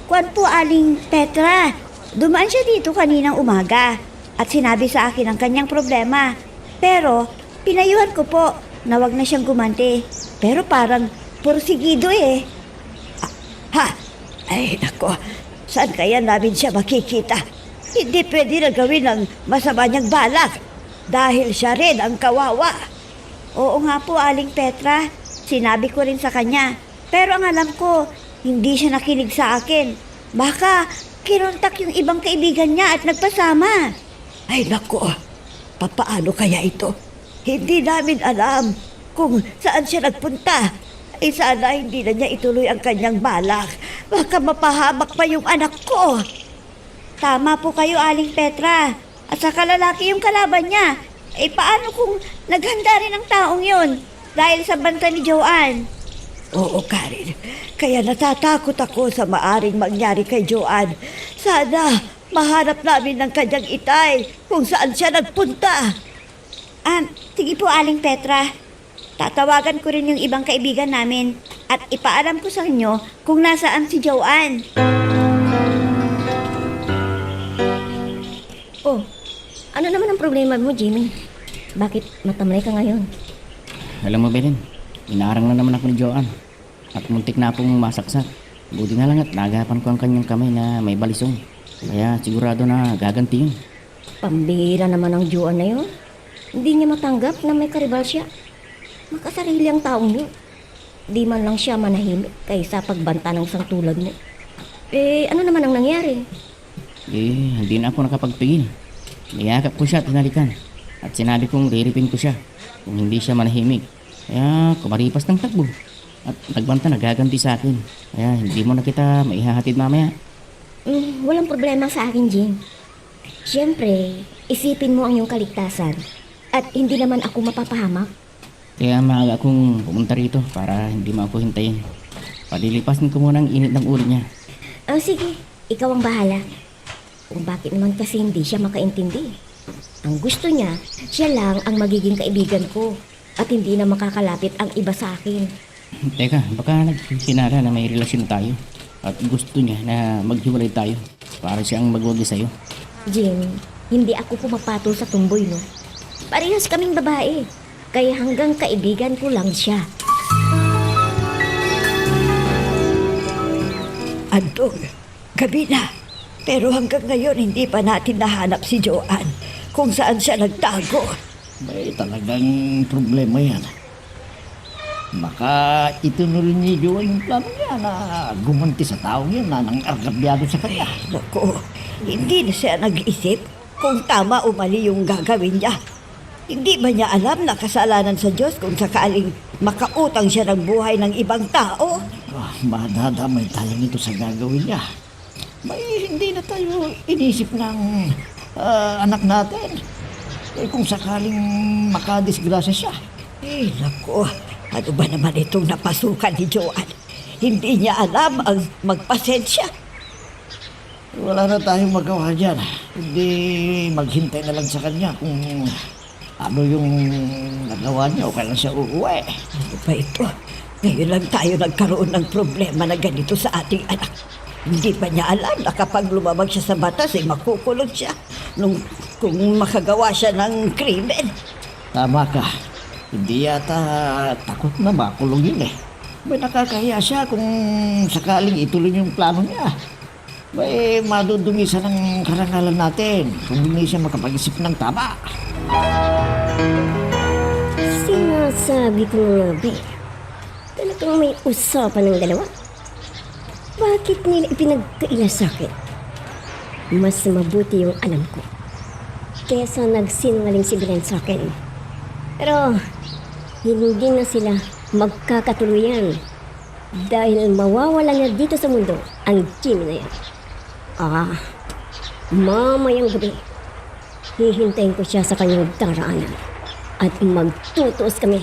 Kwan po Aling Petra. Dumaan siya dito kaninang umaga at sinabi sa akin ang kanyang problema. Pero pinayuhan ko po na wag na siyang gumanti. Pero parang porsigido eh. Ha? Ay, nako. Saan kaya namin siya makikita? Hindi pwede na gawin ang masama niyang balak. Dahil siya rin ang kawawa. Oo nga po Aling Petra. Sinabi ko rin sa kanya. Pero ang alam ko, hindi siya nakinig sa akin. Baka kinontak yung ibang kaibigan niya at nagpasama. Ay, nako. Papaano kaya ito? Hindi namin alam kung saan siya nagpunta. Ay, sana hindi na niya ituloy ang kanyang balak. Baka mapahamak pa yung anak ko. Tama po kayo Aling Petra. At saka lalaki yung kalaban niya. Paano kung naghanda rin ang taong yun? Dahil sa banta ni Joanne. Oo, Karen. Kaya natatakot ako sa maaring mangyari kay Joanne. Sana mahanap namin ng kanyang itay kung saan siya nagpunta. Sige po Aling Petra. Tatawagan ko rin yung ibang kaibigan namin at ipaalam ko sa inyo kung nasaan si Joanne. Oh, ano naman ang problema mo, Jimmy? Bakit matamlay ka ngayon? Alam mo, Belen, inaarang na naman ako ni Joanne. At muntik na akong masaksak. Buti na lang at nagapan ko ang kanyang kamay na may balisong. Kaya sigurado na gaganti yun. Pambihira naman ang Joanne na yun. Hindi niya matanggap na may karibal siya. Makasarili ang taong yun. Di man lang siya manahimik kaysa pagbanta ng isang tulad mo. Ano naman ang nangyari? Hindi na ako nakapagpigil. Niyakap ko siya at hinalikan. At sinabi kong riripin ko siya kung hindi siya manahimik. Kaya kumaripas ng takbo. At nagbanta nagaganti sa akin. Kaya hindi mo na kita maihahatid mamaya. Walang problema sa akin, Jim. Siyempre, isipin mo ang iyong kaligtasan. At hindi naman ako mapapahamak. Kaya maaga akong pumunta rito para hindi mo ako hintayin. Palilipasin ko muna ang init ng ulo niya. Sige, ikaw ang bahala. Kung bakit naman kasi hindi siya makaintindi. Ang gusto niya, siya lang ang magiging kaibigan ko. At hindi na makakalapit ang iba sa akin. Teka, baka nagsinara na may relasyon tayo. At gusto niya na maghiwalay tayo para siya ang magwagi sa'yo. Jim, hindi ako pumapatol sa tumboy, no? Parehas kaming babae. Kaya hanggang kaibigan ko lang siya. Andong, gabi na. Pero hanggang ngayon hindi pa natin nahanap si Joanne kung saan siya nagtago. May talagang problema yan. Baka itunuloy ni Joanne yung plano niya na gumanti sa taong yan na nang argabyado sa kanya. Naku, hindi na siya nag-isip kung tama o mali yung gagawin niya. Hindi ba niya alam na kasalanan sa Diyos kung sakaling makautang siya ng buhay ng ibang tao? Madadamay tayo nito sa gagawin niya. May hindi na tayo inisip ng anak natin. Kung sakaling makadisgrasya siya. Naku, ano ba naman itong napasukan ni Joanne? Hindi niya alam ang magpasensya. Wala na tayong magawa dyan. Hindi maghintay na lang sa kanya kung ano yung nagawa niya o kailan siya uuwi. Ano ba ito? Ngayon lang tayo nagkaroon ng problema na ganito sa ating anak. Hindi pa niya alam na kapag lumabag siya sa batas ay makukulong siya kung makagawa siya ng krimen. Tama ka. Hindi yata takot na makulong yun eh. May nakakahiya siya kung sakaling ituloy yung plano niya. May madudumi siya ng karangalan natin kung hindi siya makapag-isip ng tama. Sinasabi ko nga, Be. Talagang may usapan ng dalawa. Bakit nila ipinagkaila sa akin? Mas mabuti yung alam ko kesa nagsinungaling si Belen sa akin. Pero hindi na sila magkakatuluyan dahil mawawala na dito sa mundo ang Jimmy na yan. Mamayang gabi, hihintayin ko siya sa kanyang daraanan at magtutuos kami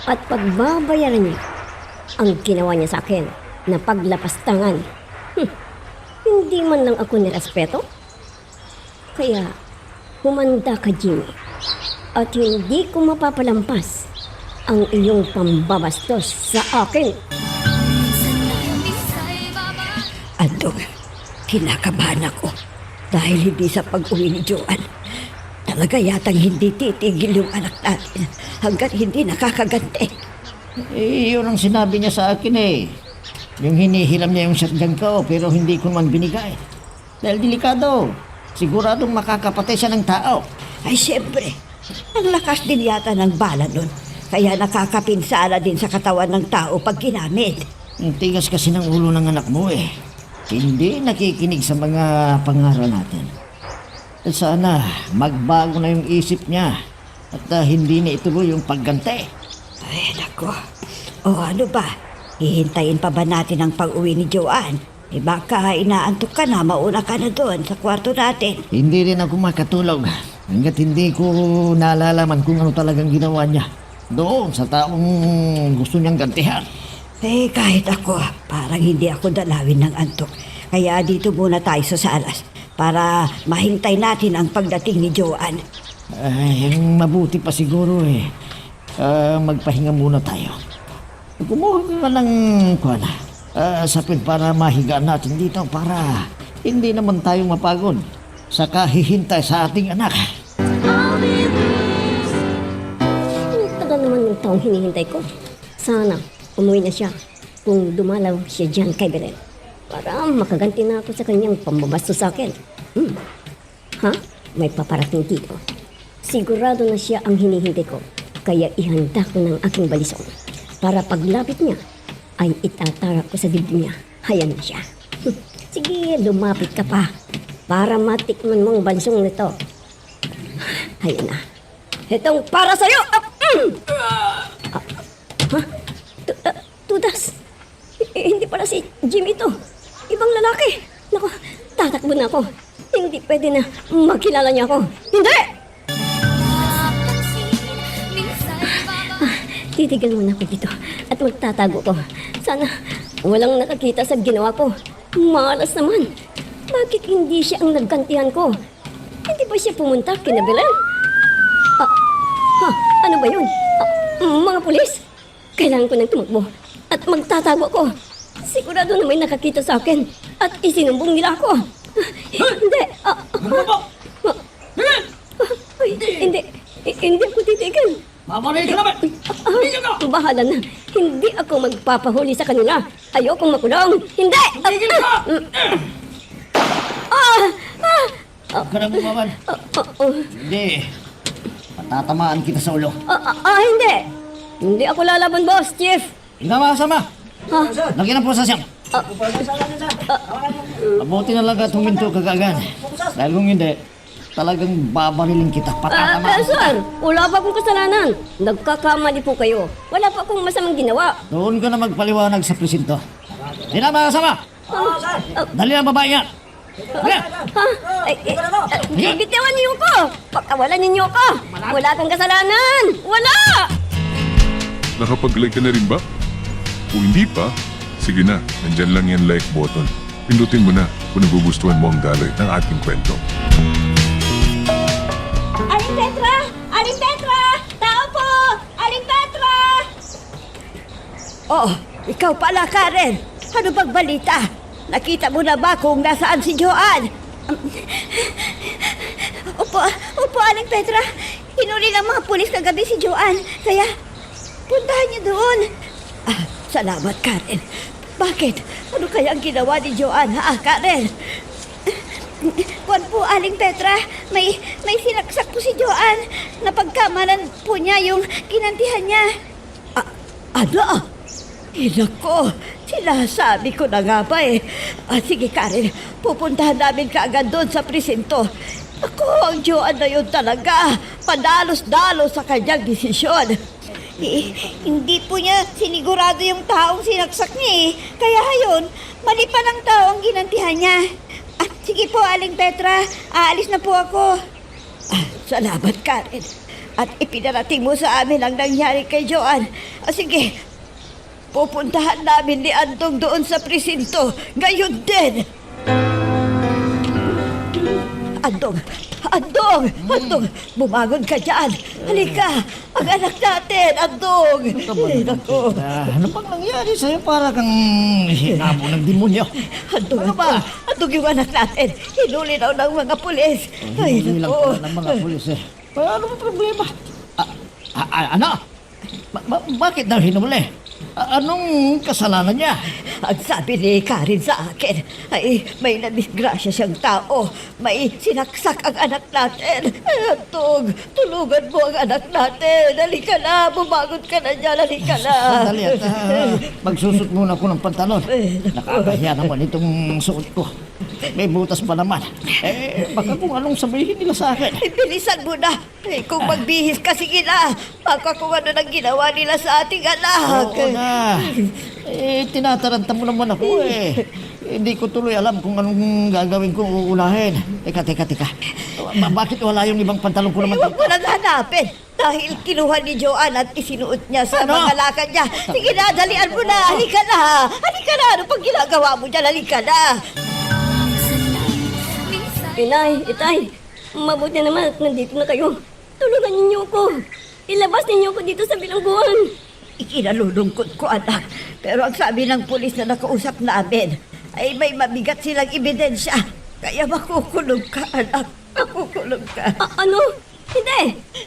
at pagbabayaran niya ang ginawa niya sa akin na paglapastangan. Hindi man lang ako nirespeto. Kaya humanda ka, Jimmy, at hindi ko mapapalampas ang iyong pambabastos sa akin. Andong, kinakabahan ako dahil hindi sa pag-uwi ni Joan. Talaga yatang hindi titigil yung anak natin hanggat hindi nakakaganti. Yun ang sinabi niya sa akin eh. Yung hinihilam niya yung shotgun ko pero hindi ko man binigay. Dahil delikado. Siguradong makakapatay siya ng tao. Ay siyempre, ang lakas din yata ng bala nun. Kaya nakakapinsala din sa katawan ng tao pag ginamit. Ang tigas kasi ng ulo ng anak mo eh. Hindi nakikinig sa mga pangaral natin. At sana magbago na yung isip niya at hindi na ituloy yung pagganti. Ay, nako. O ano ba? Hihintayin pa ba natin ang pag-uwi ni Joan? Eh baka inaantok ka na, mauna ka na doon sa kwarto natin. Hindi rin ako makatulog hanggat hindi ko nalalaman kung ano talagang ginawa niya doon sa taong gusto niyang gantihan. Eh kahit ako, parang hindi ako dalawin ng antok. Kaya dito muna tayo sa salas para mahintay natin ang pagdating ni Joan. Ay, ang mabuti pa siguro eh. Magpahinga muna tayo. Kumuha ka ng sapin para mahigaan natin dito para hindi naman tayo mapagod sa kahihintay sa ating anak. Ang tagal naman ng taong hinihintay ko. Sana umuwi na siya kung dumalaw siya dyan kay Belen. Para makaganti na ako sa kanyang pambabasto sa akin. Ha? May paparating dito. Sigurado na siya ang hinihintay ko. Kaya ihanda ko ng aking balisong. Para paglapit niya, ay itatara ko sa dibdib niya. Hayan na siya. Sige, lumapit ka pa. Para matikman mo ang balisong nito. Hayan na. Itong para sa'yo! Ha? Tudas. Hindi pala si Jimmy ito. Ibang lalaki. Naku, tatakbo na ako. Hindi pwede na makilala niya ako. Hindi! Titigil muna ako dito at magtatago ko. Sana walang nakakita sa ginawa ko. Malas naman. Bakit hindi siya ang naggantihan ko? Hindi ba siya pumunta kina Belen? Ano ba yun? Mga pulis? Kailangan ko nang tumakbo at magtatago ko. Sigurado na may nakakita sa akin at isinumbong nila ako. Hindi. Hindi ako titigil. Mamalay ka naman! Bahala na. Hindi ako magpapahuli sa kanila. Ayokong makulong. Hindi! Huwag ka na bumaman. Hindi. Patatamaan kita sa ulo. Hindi. Hindi ako lalaban, boss, chief. Hindi na masama. Lagyan ng prosesyon. Mabuti na lang at huminto ka kaagad. Dahil kung hindi, talagang babariling kita. Patatamaan. Sir, wala pa akong kasalanan. Nagkakamali po kayo. Wala pa akong masamang ginawa. Doon ka na magpaliwanag sa presinto. Hindi na masama. Dali ang babae yan. Bitawan niyo ko! Pakawalan ninyo ko! Wala akong kasalanan! Wala! Nakapag-like ka na rin ba? Kung hindi pa, sige na, nandyan lang yan like button. Pindutin mo na kung nagugustuhan mo ang daloy ng ating kwento. Aling Petra! Aling Petra! Tao po! Aling Petra! Oh, ikaw pala, Karen. Ano bang balita? Nakita mo na ba kung nasaan si Joan? Opo, Aling Petra. Hinuli ng mga pulis kagabi si Joan. Kaya, puntahan niyo doon. Salamat, Karen. Bakit? Ano kaya ang ginawa ni Joan, ha, Karen? Kuwan po, Aling Petra. May sinaksak po si Joan. Napagkamalan po niya yung kinantihan niya. Ano? Nako, sinasabi ko na nga ba eh. Sige, Karen, pupuntahan namin kaagad doon sa presinto. Ako, ang Joan na yun talaga. Padalos-dalos sa kanyang desisyon. Hindi po niya sinigurado yung taong sinaksak niya eh. Kaya yun, mali pa ng tao ang ginantihan niya. Sige po, Aling Petra. Aalis na po ako. Salamat, Karen. At ipinarating mo sa amin ang nangyari kay Joan. Sige, pupuntahan namin ni Andong doon sa presinto. Ngayon din. Andong! Andong! Andong! Bumangon ka dyan! Halika! Ang anak natin! Andong! Ay, naku! Ano bang nangyari sa'yo? Para kang hinabo ng demonyo. Andong! Ano ba? Andong yung anak natin! Hinuli daw ng mga pulis! Ay, Hindi lang naku! pala ng mga pulis eh. Ano ang problema? Ano? Bakit daw hinuli? Anong kasalanan niya? Ang sabi ni Karen sa akin ay may nadisgrasya siyang tao. May sinaksak ang anak natin. Ay, Andong, tulungan mo ang anak natin. Halika na, bumangon ka na dyan. Halika na. Sandali at magsusot muna ko ng pantalon. Nakakahiya naman itong suot ko. May butas pa naman. Baka kung anong sabihin nila sa akin. Ay, bilisan mo na. Ay, kung magbihis ka, sige na. Baka kung ano nang ginawa nila sa ating anak. Oo na. Tinataranta mo naman ako eh. Hindi ko tuloy alam kung anong gagawin kong uunahin. Teka. Bakit wala yung ibang pantalon ko naman? Huwag mo nang hanapin. Dahil kinuha ni Joanne at isinuot niya sa Ano? mga lakad niya. Sige na, dalian mo na. Halika na. Halika na. Ano pang ginagawa mo dyan? Halika na. Inay, itay, mabuti naman at nandito na kayo. Tulungan ninyo ko. Ilabas ninyo ko dito sa bilangguan. Ikinalulungkot ko, anak. Pero ang sabi ng pulis na nakausap namin ay may mabigat silang ebidensya. Kaya makukulong ka, anak. Makukulong ka. Ano?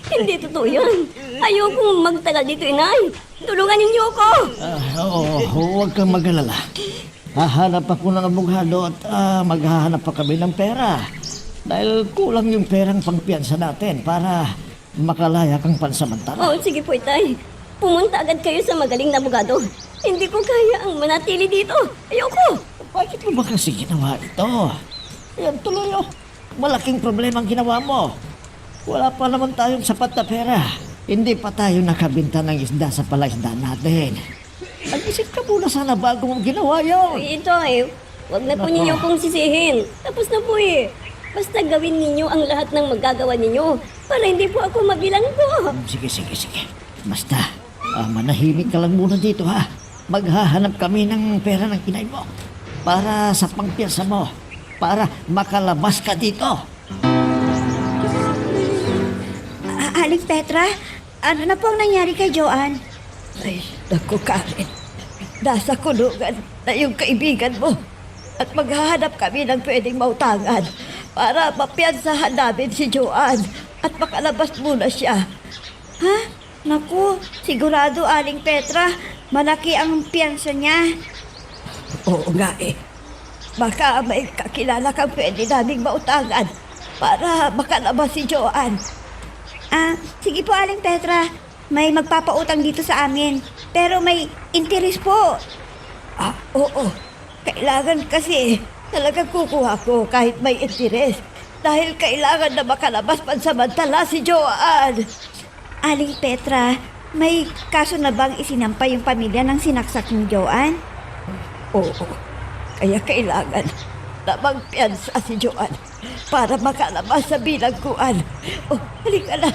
Hindi totoo yan. Ayokong magtagal dito, inay. Tulungan ninyo ko. Oo, huwag kang mag-alala. Hahanap ako ng abogado at maghahanap pa kami ng pera. Dahil kulang yung perang pangpiyansa natin para makalaya kang pansamantala. Oo, sige po, itay. Pumunta agad kayo sa magaling na abogado. Hindi ko kaya ang manatili dito. Ayoko. Bakit mo ba kasi ginawa ito? Yan tuloy oh. Malaking problema ang ginawa mo. Wala pa naman tayong sapat na pera. Hindi pa tayo nakabinta ng isda sa palaisda natin. Nag-isip ka muna sana bago mo ginawa yun. Itay, wag na po Nako. ninyo kong sisihin. Tapos na po eh. Basta gawin ninyo ang lahat ng magagawa ninyo para hindi po ako mabilanggo. Sige. Basta, manahimik ka lang muna dito ha. Maghahanap kami ng pera ng inay mo. Para sa pangpiyasa mo. Para makalabas ka dito. Aling Petra, ano na po ang nangyari kay Joanne? Ay, naku, Karen. Nasa kulungan na yung kaibigan mo. At maghahanap kami ng pwedeng mautangan para mapiyansahan namin si Joanne at makalabas muna siya. Ha? Naku, sigurado Aling Petra, malaki ang piyansa niya. Oo nga eh. Baka may kakilala kang pwede naming mautangan para makalabas si Joanne. Sige po Aling Petra, may magpapautang dito sa amin. Pero may interest po. Oo. Kailangan kasi talagang kukuha ko kahit may interes. Dahil kailangan na makalabas pansamantala si Joanne. Aling Petra, may kaso na bang isinampa yung pamilya ng sinaksak ni Joanne? Oo. Kaya kailangan na magpiyansa si Joanne para makalabas sa bilangguan. Oh, halika na.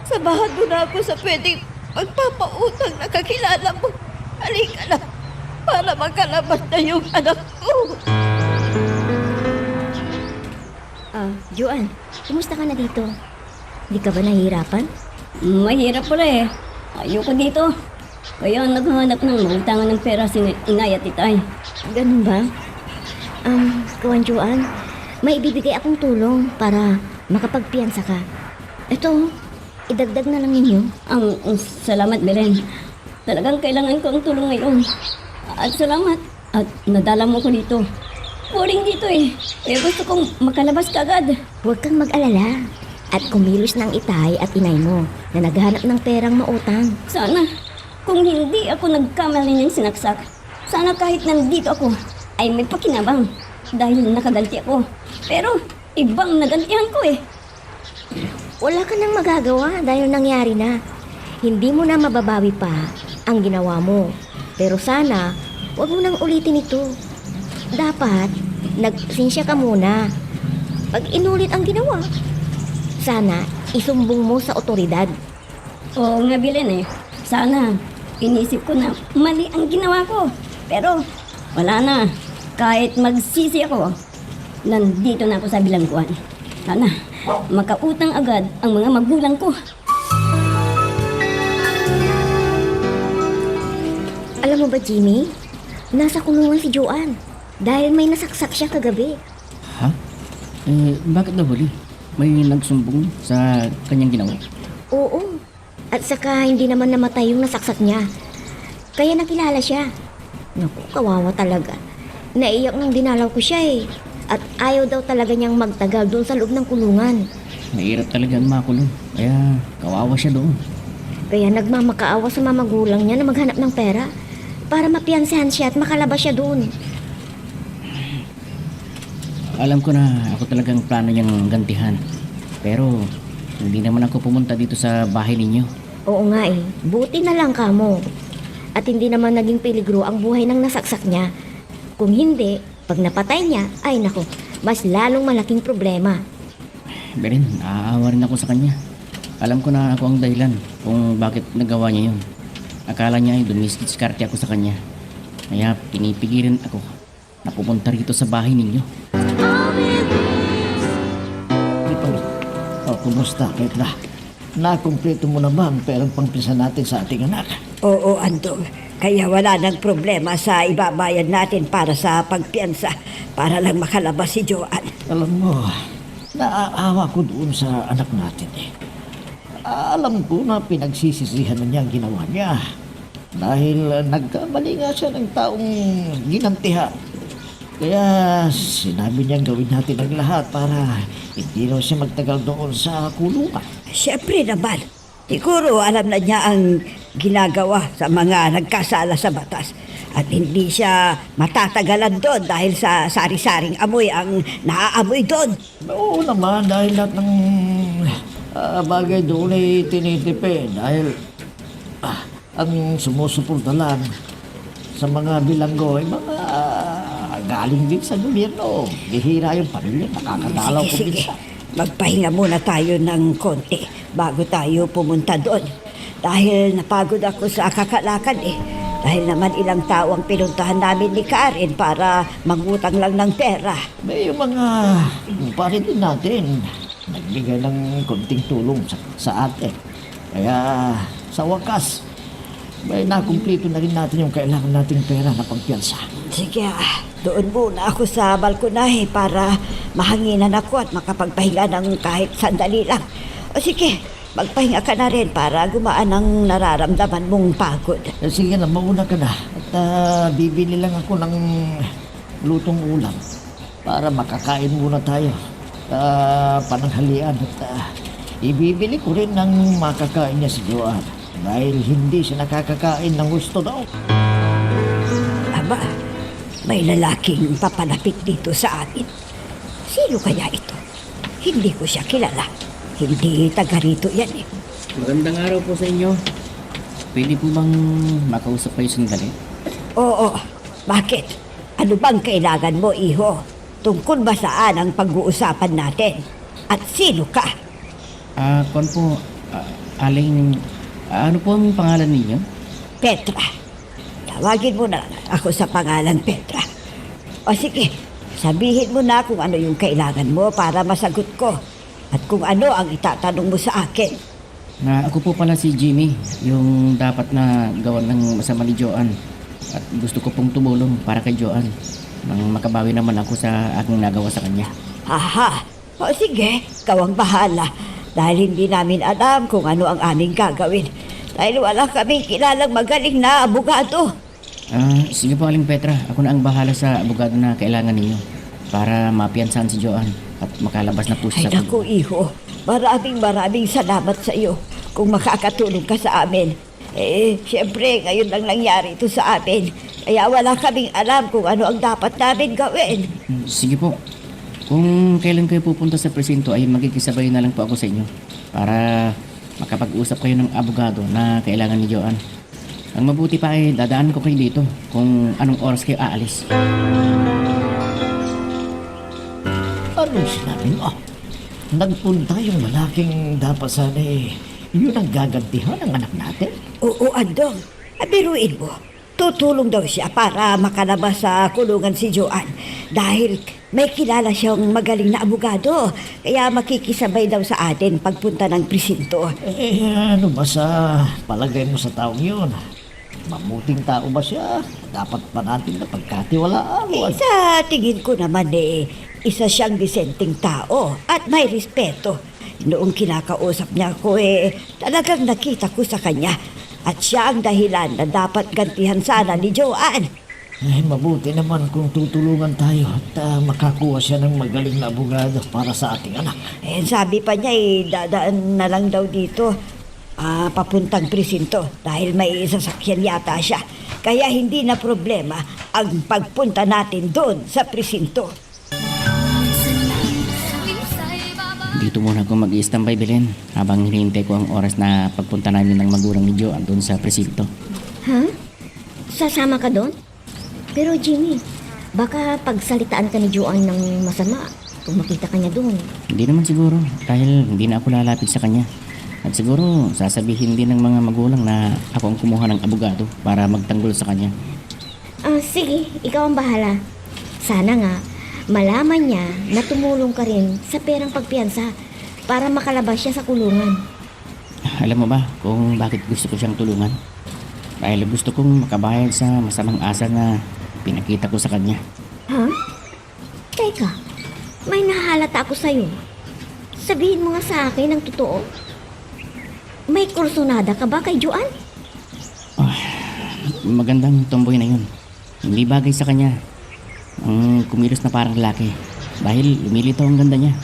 Samahan mo na ako sa pwedeng magpapautang na kakilala mo. Halika na. Para makalabas na yung anak ko. Joanne, kumusta ka na dito? Hindi ka ba nahihirapan? Mahirap pala eh. Ayoko dito. Kaya naghahanap ng mautangan ng pera si inay at itay. Ganun ba? Kawan Joanne, may ibibigay akong tulong para makapagpiyansa ka. Ito, idagdag na lang ninyo. Salamat, Belen. Talagang kailangan ko ang tulong ngayon. At salamat. At nadala mo ko dito. Boring dito eh. Kaya gusto kong makalabas kagad. Huwag kang mag-alala. At kumilos ng itay at inay mo na naghahanap ng perang mautang. Sana, kung hindi ako nagkamali ng sinaksak, sana kahit nandito ako, ay may pakinabang. Dahil nakaganti ako. Pero, ibang nagantihan ko eh. Wala ka nang magagawa dahil nangyari na. Hindi mo na mababawi pa ang ginawa mo. Pero sana, huwag mo nang ulitin ito. Dapat, nagsinsya ka muna. Pag inulit ang ginawa, sana isumbong mo sa otoridad. Oo nga, Belen eh. Sana, inisip ko na mali ang ginawa ko. Pero, wala na. Kahit magsisi ako, nandito na ako sa bilangguan. Sana, makautang agad ang mga magulang ko. Alam mo ba, Jimmy? Nasa kulungan si Joanne dahil may nasaksak siya kagabi. Ha? Bakit daw huli? May nagsumbong sa kanyang ginawa? Oo. At saka hindi naman namatay yung nasaksak niya. Kaya nakilala siya. Naku, kawawa talaga. Naiyak nung dinalaw ko siya eh. At ayaw daw talaga niyang magtagal doon sa loob ng kulungan. Mahirap talaga ang makulong. Kaya kawawa siya doon. Kaya nagmamakaawa sa mga magulang niya na maghanap ng pera para mapiyansahan siya at makalabas siya doon. Alam ko na ako talagang plano niyang gantihan. Pero hindi naman ako pumunta dito sa bahay ninyo. Oo nga eh. Buti na lang kamo. At hindi naman naging peligro ang buhay ng nasaksak niya. Kung hindi, pag napatay niya, ay nako, mas lalong malaking problema. Beren, naaawa rin ako sa kanya. Alam ko na ako ang dahilan kung bakit nagawa niya yun. Akala niya ay dumiskarte ako sa kanya. Kaya pinipigilan ako na pupunta rito sa bahay ninyo. Kumusta, Petra? Nakumpleto mo na ba ang perang pangpisa natin sa ating anak? Oo, Andong. Kaya wala nang problema sa ibabayad natin para sa pagpiyansa para lang makalabas si Joanne. Alam mo, naaawa ko doon sa anak natin eh. Alam ko na pinagsisisihan na niya ang ginawa niya. Dahil nagkamali nga siya ng taong ginantihan. Kaya sinabi niyang gawin natin ang lahat para hindi raw siya magtagal doon sa kulungan. Siyempre naman, siguro alam na niya ang ginagawa sa mga nagkasala sa batas. At hindi siya matatagalan doon dahil sa sari-saring amoy ang naaamoy doon. Oo naman, dahil lahat ng bagay doon ay tinitipid. Dahil ang sumusuporta lang sa mga bilanggo ay mga galing din sa gobyerno. Bihira yung pamilya, nakakadalaw ko Sige, minsan. magpahinga muna tayo ng konti bago tayo pumunta doon. Dahil napagod ako sa kakalakad eh. Dahil naman ilang tao ang pinuntahan namin ni Karen para mangutang lang ng pera. May yung mga pare din natin nagbigay ng konting tulong sa atin. Kaya sa wakas, may nakumplito na rin natin yung kailangan nating pera na pagpiyansa. Sige, doon muna ako sa balkonahe para mahanginan ako at makapagpahinga ng kahit sandali lang. O sige, magpahinga ka na rin para gumaan ang nararamdaman mong pagod. Sige na, mauna ka na. At bibili lang ako ng lutong ulam para makakain muna tayo pananghalian. At ibibili ko rin ng makakain niya si Joanne dahil hindi siya nakakakain ng gusto daw. Aba, may lalaking papalapit dito sa amin. Sino kaya ito? Hindi ko siya kilala. Hindi taga rito yan eh. Magandang araw po sa inyo. Pwede po bang makausap kayo sandali? Oo, bakit? Ano bang kailangan mo, iho? Tungkol ba saan ang pag-uusapan natin? At sino ka? Kon po, Aling, ano po ang pangalan ninyo? Petra. Tawagin mo na ako sa pangalan Petra. O sige, sabihin mo na kung ano yung kailangan mo para masagot ko. At kung ano ang itatanong mo sa akin. Ako po pala si Jimmy, yung dapat na gawan ng masama ni Joanne. At gusto ko pong tumulong para kay Joanne nang makabawi naman ako sa aking nagawa sa kanya. Aha, o sige, ikaw ang bahala. Dahil hindi namin alam kung ano ang aming gagawin. Dahil wala kaming kilalang magaling na abogado. Sige po Aling Petra, ako na ang bahala sa abogado na kailangan ninyo para mapiyansahan si Joanne at makalabas na po Ay siya sa naku, iho. Maraming salamat sa iyo kung makakatulong ka sa amin. Siyempre, ngayon lang nangyari ito sa amin. Kaya wala kaming alam kung ano ang dapat namin gawin. Sige po. Kung kailan kayo pupunta sa presinto ay magkikisabay na lang po ako sa inyo para makapag-usap kayo ng abogado na kailangan ni Joanne. Ang mabuti pa ay dadaan ko kayo dito kung anong oras kayo aalis. Anong sinabi mo? Nagpunta yung lalaking dapat sana yun ang gagantihan ng anak natin? Oo, Andong. Biruin mo. Tutulong daw siya para makalabas sa kulungan si Joanne. Dahil may kilala siyang magaling na abogado. Kaya makikisabay daw sa atin pagpunta ng presinto. Ano ba sa palagay mo sa taong yun? Mabuting tao ba siya? Dapat pa natin na pagkatiwalaan. Sa tingin ko naman isa siyang disenteng tao at may respeto. Noong kinakausap niya ako talagang nakita ko sa kanya. At siya ang dahilan na dapat gantihan sana ni Joanne. Mabuti naman kung tutulungan tayo at makakuha siya ng magaling na abogado para sa ating anak. Sabi pa niya dadaan na lang daw dito. Papuntang presinto dahil may sasakyan yata siya. Kaya hindi na problema ang pagpunta natin doon sa presinto. Dito muna ako mag-i-standby, Belen, habang hinihintay ko ang oras na pagpunta namin ng magulang ni Joanne doon sa presinto. Ha? Sasama ka doon? Pero Jimmy, baka pagsalitaan ka ni Joanne ng masama kung makita ka niya doon. Hindi naman siguro, dahil hindi na ako lalapit sa kanya. At siguro, sasabihin din ng mga magulang na ako ang kumuha ng abogado para magtanggol sa kanya. Sige, ikaw ang bahala. Sana nga, malaman niya na tumulong ka rin sa perang pagpiyansa para makalabas siya sa kulungan. Alam mo ba kung bakit gusto ko siyang tulungan? Dahil gusto kong makabayad sa masamang asa na pinakita ko sa kanya. Ha? Teka, may nahalata ako sa'yo. Sabihin mo nga sa akin ang totoo. May kursunada ka ba kay Joanne? Magandang tomboy na yun. Hindi bagay sa kanya ang kumilos na parang lalaki dahil lumilitaw ang ganda niya.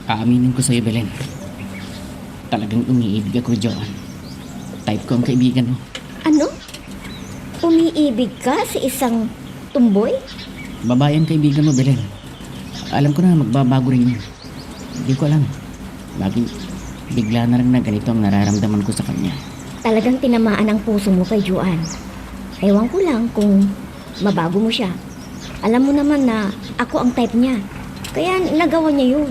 Aaminin ko sa'yo, Belen. Talagang umiibig ako, Joanne. Type ko ang kaibigan mo. Ano? Umiibig ka sa isang tumboy? Babae ang kaibigan mo, Belen. Alam ko na magbabago rin yun. Hindi ko alam. Bigla na lang na ganito ang nararamdaman ko sa kanya. Talagang tinamaan ang puso mo kay Joanne. Ewan ko lang kung mabago mo siya. Alam mo naman na ako ang type niya. Kaya nagawa niya yun.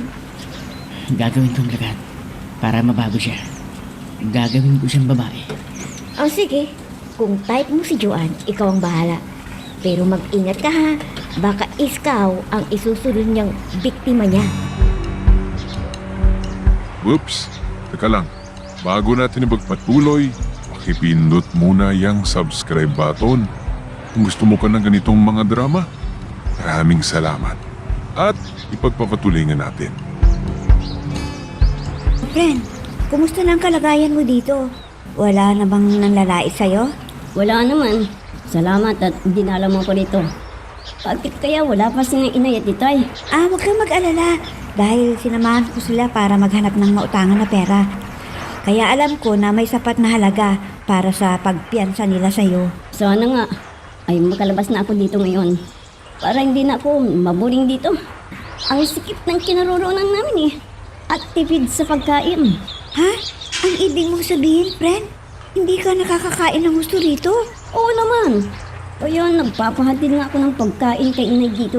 Gagawin ko ang lahat para mabago siya. Gagawin ko siyang babae. Sige. Kung type mo si Joanne, ikaw ang bahala. Pero mag-ingat ka ha. Baka ikaw ang isusunod niyang biktima niya. Whoops! Teka lang, bago natin ipagpatuloy, pakipindot muna yung subscribe button. Kung gusto mo ka ng ganitong mga drama, maraming salamat. At ipagpapatuloy nga natin. Friend, kumusta na ang kalagayan mo dito? Wala na bang nanlalait sa'yo? Wala naman. Salamat at dinala mo ko dito. Bakit kaya wala pa silang inay at itay? Huwag kang mag-alala. Dahil sinamahan ko sila para maghanap ng mautangan na pera. Kaya alam ko na may sapat na halaga para sa pagpiyansa nila sa'yo. Sana nga ay makalabas na ako dito ngayon. Para hindi na ako maburing dito. Ang sikip ng kinaroroonan namin at tipid sa pagkain. Ha? Ang ibig mong sabihin, friend? Hindi ka nakakakain ng gusto rito? Oo naman. Kaya nagpapahatid nga ako ng pagkain kay inay dito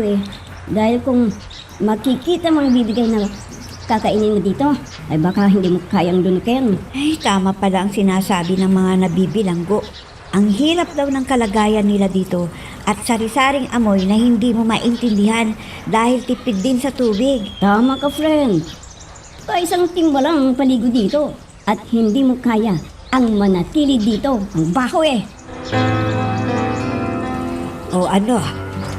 Dahil kung makikita mang bibigay na kakainin mo dito, ay baka hindi mo kayang dunukin. Tama pala ang sinasabi ng mga nabibilanggo. Ang hirap daw ng kalagayan nila dito at sari-saring amoy na hindi mo maintindihan dahil tipid din sa tubig. Tama ka, friend. Isang timba lang ang paligo dito at hindi mo kaya ang manatili dito. Ang baho O ano,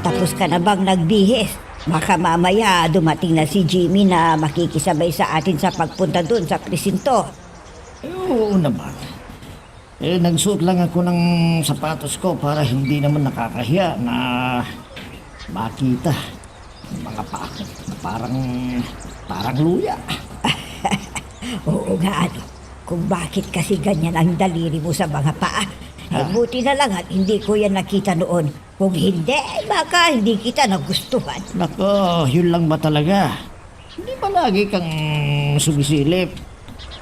tapos ka na bang nagbihis? Baka mamaya dumating na si Jimmy na makikisabay sa atin sa pagpunta doon sa presinto. Oo naman. Nagsuot lang ako ng sapatos ko para hindi naman nakakahiya na makita yung mga paa ko na parang luya. Oo nga kung bakit kasi ganyan ang daliri mo sa mga paa. Buti na lang at hindi ko yan nakita noon. Kung hindi, baka hindi kita nagustuhan. Nako, yun lang ba talaga? Hindi ba lagi kang sumisilip?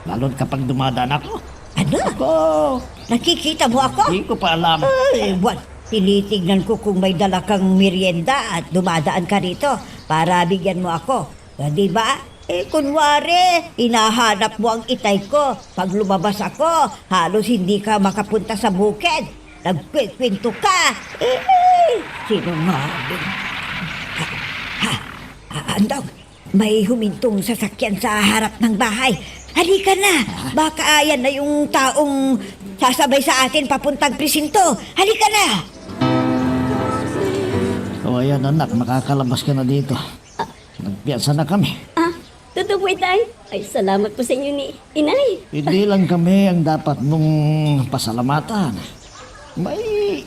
Lalo kapag dumadaan ako. Ano? Ako, Nakikita mo ako? hindi ko pa alam. Tinitignan ko kung may dala kang merienda at dumadaan ka rito para bigyan mo ako. Di ba? Kunwari, hinahanap mo ang itay ko. Pag lumabas ako, halos hindi ka makapunta sa bukid. Nagkwikwento ka. Sinungaling. Andong, may humintong sasakyan sa harap ng bahay. Halika na, baka ayan na yung taong sasabay sa atin papuntang presinto. Halika na! O ayan anak, makakalabas ka na dito. Nagpiyansa na kami. Totoo po, Itay. Ay, salamat po sa inyo ni Inay. Hindi lang kami ang dapat mong pasalamatan. May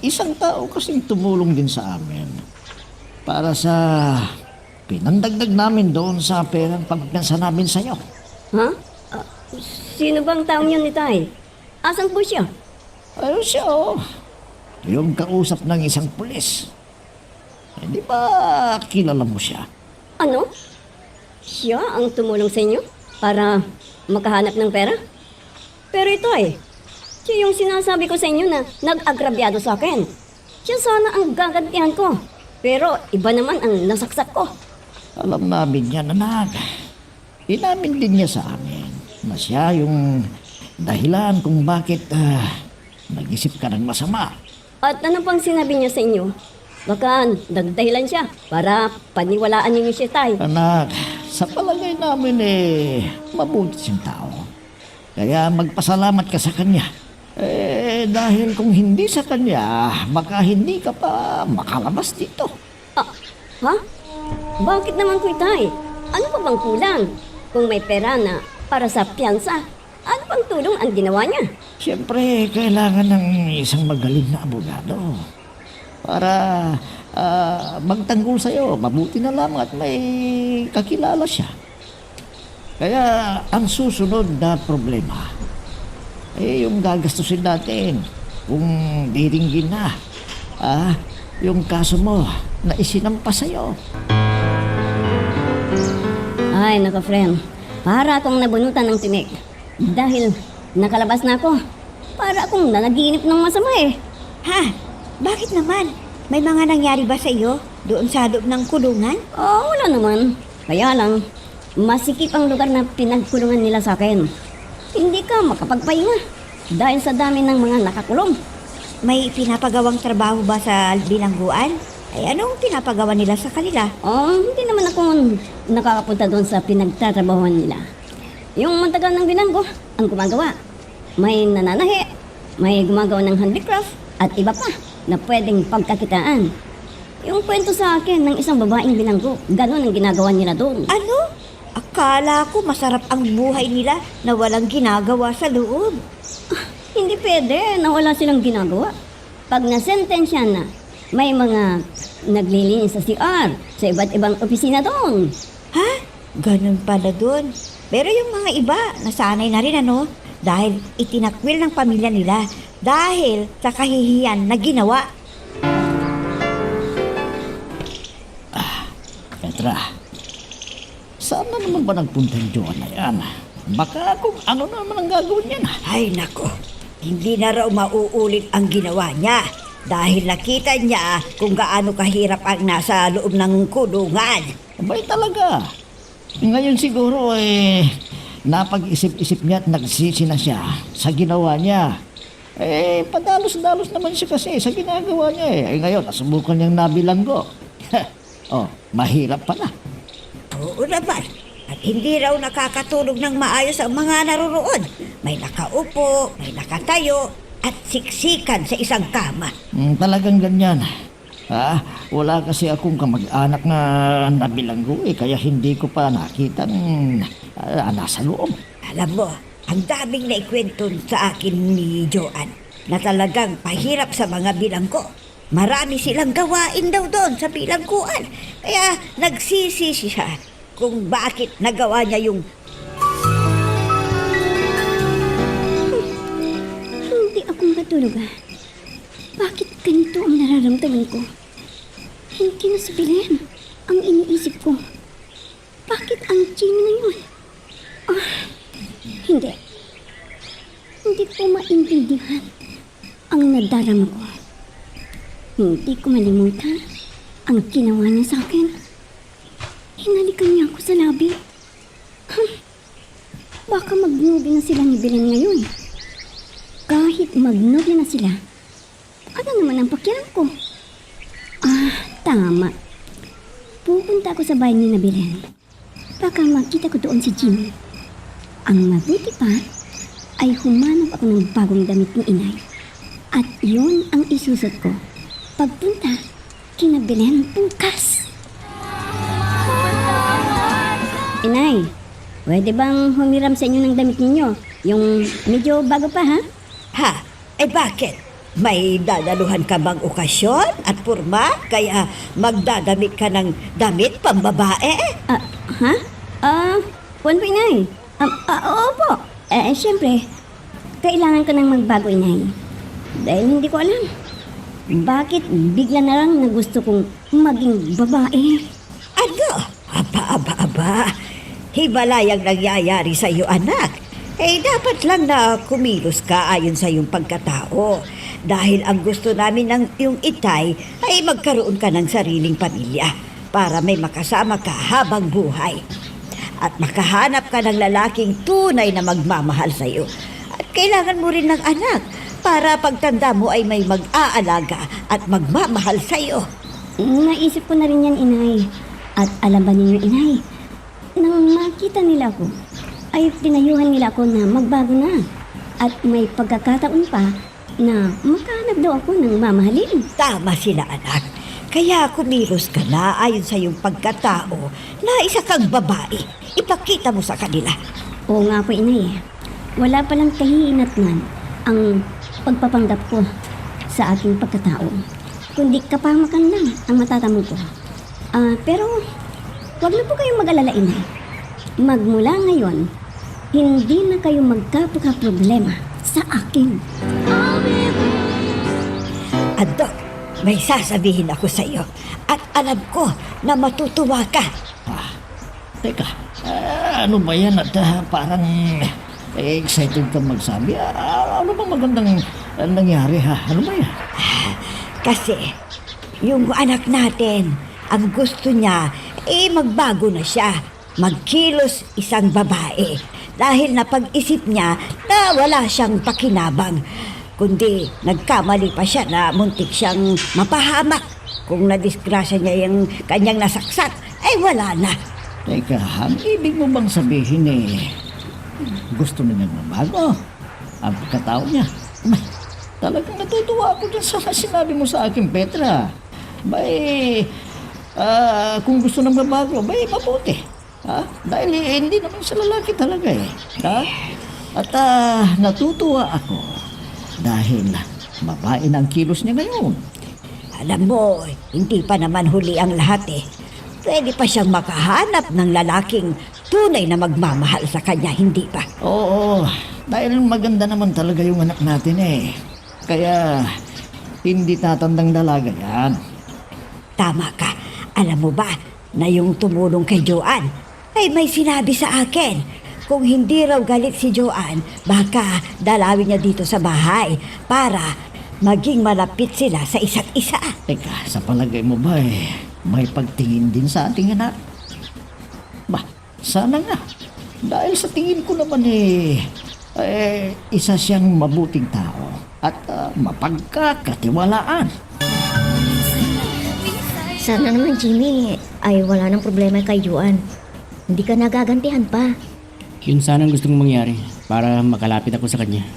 isang tao kasing tumulong din sa amin. Para sa pinandagdag namin doon sa perang pagpiyansa namin sa'yo. Ha? Sino bang taong yun, Itay? Asan po siya? Ayun siya, oh. Yung kausap ng isang pulis. Hindi ba kilala mo siya? Ano? Siya ang tumulong sa inyo para makahanap ng pera? Pero Itay, siya yung sinasabi ko sa inyo na nag-agrabyado sa akin. Siya sana ang gagantihan ko. Pero iba naman ang nasaksak ko. Alam namin yan, anak. Inamin din niya sa amin na siya yung dahilan kung bakit nag-isip ka ng masama. At ano pang sinabi niya sa inyo? Baka nagdahilan siya para paniwalaan ninyo siya, Tay. Anak, sa palagay namin mabuti siyang tao. Kaya magpasalamat ka sa kanya. Dahil kung hindi sa kanya, baka hindi ka pa makalabas dito. Ha? Bakit naman po, Itay? Ano pa bang kulang? Kung may pera na para sa piyansa, ano pang tulong ang ginawa niya? Siyempre, kailangan ng isang magaling na abogado para magtanggol sa'yo. Mabuti na lamang at may kakilala siya. Kaya ang susunod na problema, yung gagastusin natin kung diringgin na yung kaso mo na isinampa sa'yo. Ay, nako, friend. Para akong nabunutan ng tinik. Dahil nakalabas na ako. Para akong nanaginip ng masama eh. Ha? Bakit naman? May mga nangyari ba sa iyo doon sa loob ng kulungan? Wala naman. Kaya lang, masikip ang lugar na pinagkulungan nila sa akin. Hindi ka makapagpahinga dahil sa dami ng mga nakakulong. May pinapagawang trabaho ba sa bilangguan? Ay anong pinapagawa nila sa kanila? Hindi naman ako nakakapunta doon sa pinagtatrabahuan nila. Yung matagal ng bilanggo ang gumagawa. May nananahi, may gumagawa ng handicraft, at iba pa na pwedeng pagkakitaan. Yung kwento sa akin ng isang babaeng bilanggo, ganun ang ginagawa nila doon. Ano? Akala ko masarap ang buhay nila na walang ginagawa sa loob. Hindi pwede na wala silang ginagawa. Pag nasentensya na, may mga naglilinis sa CR sa iba't ibang opisina doon. Ha? Ganun pala doon. Pero yung mga iba, nasanay na rin ano? Dahil itinakwil ng pamilya nila dahil sa kahihiyan na ginawa. Petra, saan na naman ba nagpunta yung Joan na yan? Baka kung ano naman ang gagawin niya na. Ay nako, hindi na raw mauulit ang ginawa niya. Dahil nakita niya kung gaano kahirap ang nasa loob ng kulungan. Abay talaga. Ngayon siguro napag-isip-isip niya at nagsisi na siya sa ginawa niya. Padalos-dalos naman siya kasi sa ginagawa niya ngayon, nasubukan niyang nabilanggo. Mahirap pala. Oo naman. At hindi raw nakakatulog ng maayos ang mga naroroon. May nakaupo, may nakatayo, at siksikan sa isang kama. Talagang ganyan. Wala kasi akong kamag-anak na nabilanggo kaya hindi ko pa nakita nasa loob. Alam mo, ang daming naikwento sa akin ni Joan na talagang pahirap sa mga bilanggo. Marami silang gawain daw doon sa bilangguan. Kaya nagsisi siya kung bakit nagawa niya yung Hindi ako matulog Bakit ganito ang nararamdaman ko? Hindi na si Belen ang iniisip ko. Bakit ang Jimmy na yun? Hindi. Hindi ko maintindihan ang nadarama ko. Hindi ko malimutan ang ginawa niya sa akin. Hinalikan niya ako sa labi. Baka magnubi na sila ni Belen ngayon. Kahit magnubi na sila, ano naman ang pakialam ko? Tama. pupunta ako sa bahay ni na Belen. Baka makita ko doon si Jimmy. Ang mabuti pa ay humanap ako ng bagong damit ni inay. At yun ang isusot ko pagpunta kina Belen bukas. Inay, pwede bang humiram sa inyo ng damit ninyo? Yung medyo bago pa, ha? Ha? Eh bakit? May dadaluhan ka bang okasyon at purma? Kaya magdadamit ka ng damit pambabae? Ha? Kuwan po, inay? Opo. Siyempre, kailangan ko nang magbago, inay. Dahil hindi ko alam. Bakit bigla na lang na gusto kong maging babae? Ano? Aba. Hibalay ang nangyayari sa iyo, anak. Eh, dapat lang na kumilos ka ayon sa iyong pagkatao. Dahil ang gusto namin ng iyong itay ay magkaroon ka ng sariling pamilya para may makasama ka habang buhay. At makahanap ka ng lalaking tunay na magmamahal sa iyo. At kailangan mo rin ng anak para pagtanda mo ay may mag-aalaga at magmamahal sa iyo. Naisip ko na rin yan, inay. At alam ba ninyo, inay, nang makita nila ko, ay pinayuhan nila ako na magbago na. At may pagkakataon pa na makahanap daw ako ng mamahalin. Tama sila, anak. Kaya kumilos ka na ayon sa iyong pagkatao na isa kang babae. Ipakita mo sa kanila. Oo nga po, inay. Wala palang kahihinatnan ang pagpapanggap ko sa aking pagkatao. Kundi kapamakan lang ang matatamo ko. Pero wag na po kayong mag-alala, inay. Magmula ngayon, hindi na kayo magkapaka-problema sa akin. Adok, may sasabihin ako sa iyo at alam ko na matutuwa ka. Teka, ano ba yan at parang excited ka magsabi? Ano bang magandang nangyari ha? Ano ba yan? Kasi yung anak natin, ang gusto niya, magbago na siya. Magkilos isang babae. Dahil napag-isip niya na wala siyang pakinabang. Kundi nagkamali pa siya na muntik siyang mapahamak. Kung nadisgrasya niya yung kanyang nasaksak, ay wala na. Teka, ang ibig mo bang sabihin gusto na niyang mabago? Ang pagkatao niya? May, talagang natutuwa ako dyan sa sinabi mo sa akin, Petra. Kung gusto nang mabago, mabuti. Dahil hindi naman sa lalaki talaga At natutuwa ako dahil babae na ang kilos niya ngayon. Alam mo, hindi pa naman huli ang lahat Pwede pa siyang makahanap ng lalaking tunay na magmamahal sa kanya, hindi ba? Oo, dahil maganda naman talaga yung anak natin Kaya hindi tatandang dalaga yan. Tama ka. Alam mo ba na yung tumulong kay Joanne ay may sinabi sa akin. Kung hindi raw galit si Joanne, baka dalawin niya dito sa bahay para maging malapit sila sa isa't isa. Teka, sa palagay mo ba may pagtingin din sa ating anak? Sana nga. Dahil sa tingin ko naman isa siyang mabuting tao at mapagkakatiwalaan. Sana naman, Jimmy, ay wala nang problema kay Joanne. Hindi ka nagagantihan pa. Yun sana ang gusto kong mangyari para makalapit ako sa kanya.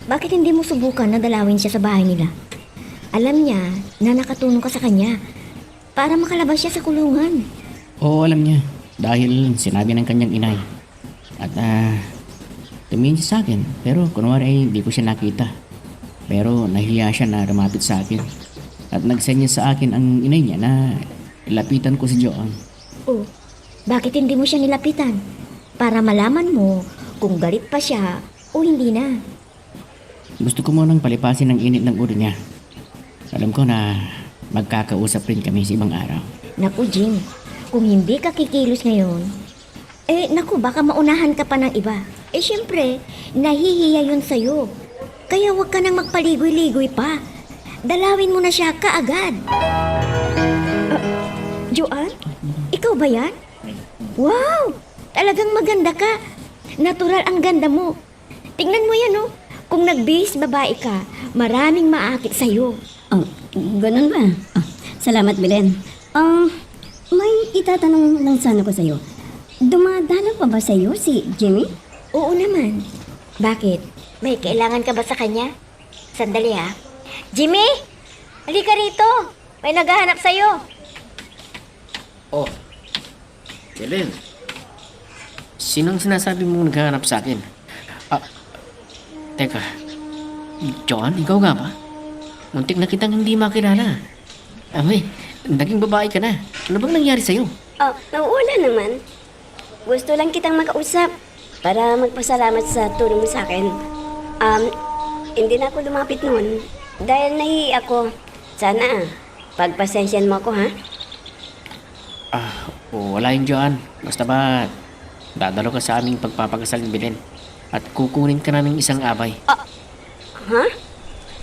Bakit hindi mo subukan na dalawin siya sa bahay nila? Alam niya na nakatulong ka sa kanya para makalabas siya sa kulungan. Oo, alam niya. Dahil sinabi ng kanyang inay. At tumingin siya sa akin. Pero kunwari ay hindi ko siya nakita. Pero nahiya siya na lumapit sa akin. At nagsenya sa akin ang inay niya na lapitan ko si Joanne. Oh, bakit hindi mo siya nilapitan? Para malaman mo kung galit pa siya o hindi na. Gusto ko munang palipasin ang init ng ulo niya. Alam ko na magkakausap rin kami sa ibang araw. Naku, Jim, kung hindi ka kikilos ngayon, naku, baka maunahan ka pa ng iba. Siyempre, nahihiya yun sa'yo. Kaya huwag ka nang magpaligoy-ligoy pa. Dalawin mo na siya kaagad. Joanne, ikaw ba yan? Wow! Talagang maganda ka. Natural ang ganda mo. Tingnan mo yan, oh. Kung nagbihis babae ka, maraming maakit sa'yo. Ganun ba? Salamat, Belen. May itatanong lang sana ko sa'yo. Dumadalaw pa ba sa'yo si Jimmy? Oo naman. Bakit? May kailangan ka ba sa kanya? Sandali ha. Jimmy! Halika rito! May naghahanap sa'yo. Oh, Belen. Sinong sinasabi mong naghahanap sa akin? Teka. John, ikaw nga ba? Muntik na kitang hindi makilala. Abay, naging babae ka na. Ano bang nangyari sa'yo? Wala naman. Gusto lang kitang makausap para magpasalamat sa tulong mo sa akin. Hindi na ako lumapit noon dahil nahihi ako. Sana, pagpasensyan mo ako, ha? Wala yun, John. Basta ba, dadalo ka sa aming pagpapakasal ni Belen at kukunin ka na ng isang abay. Ha?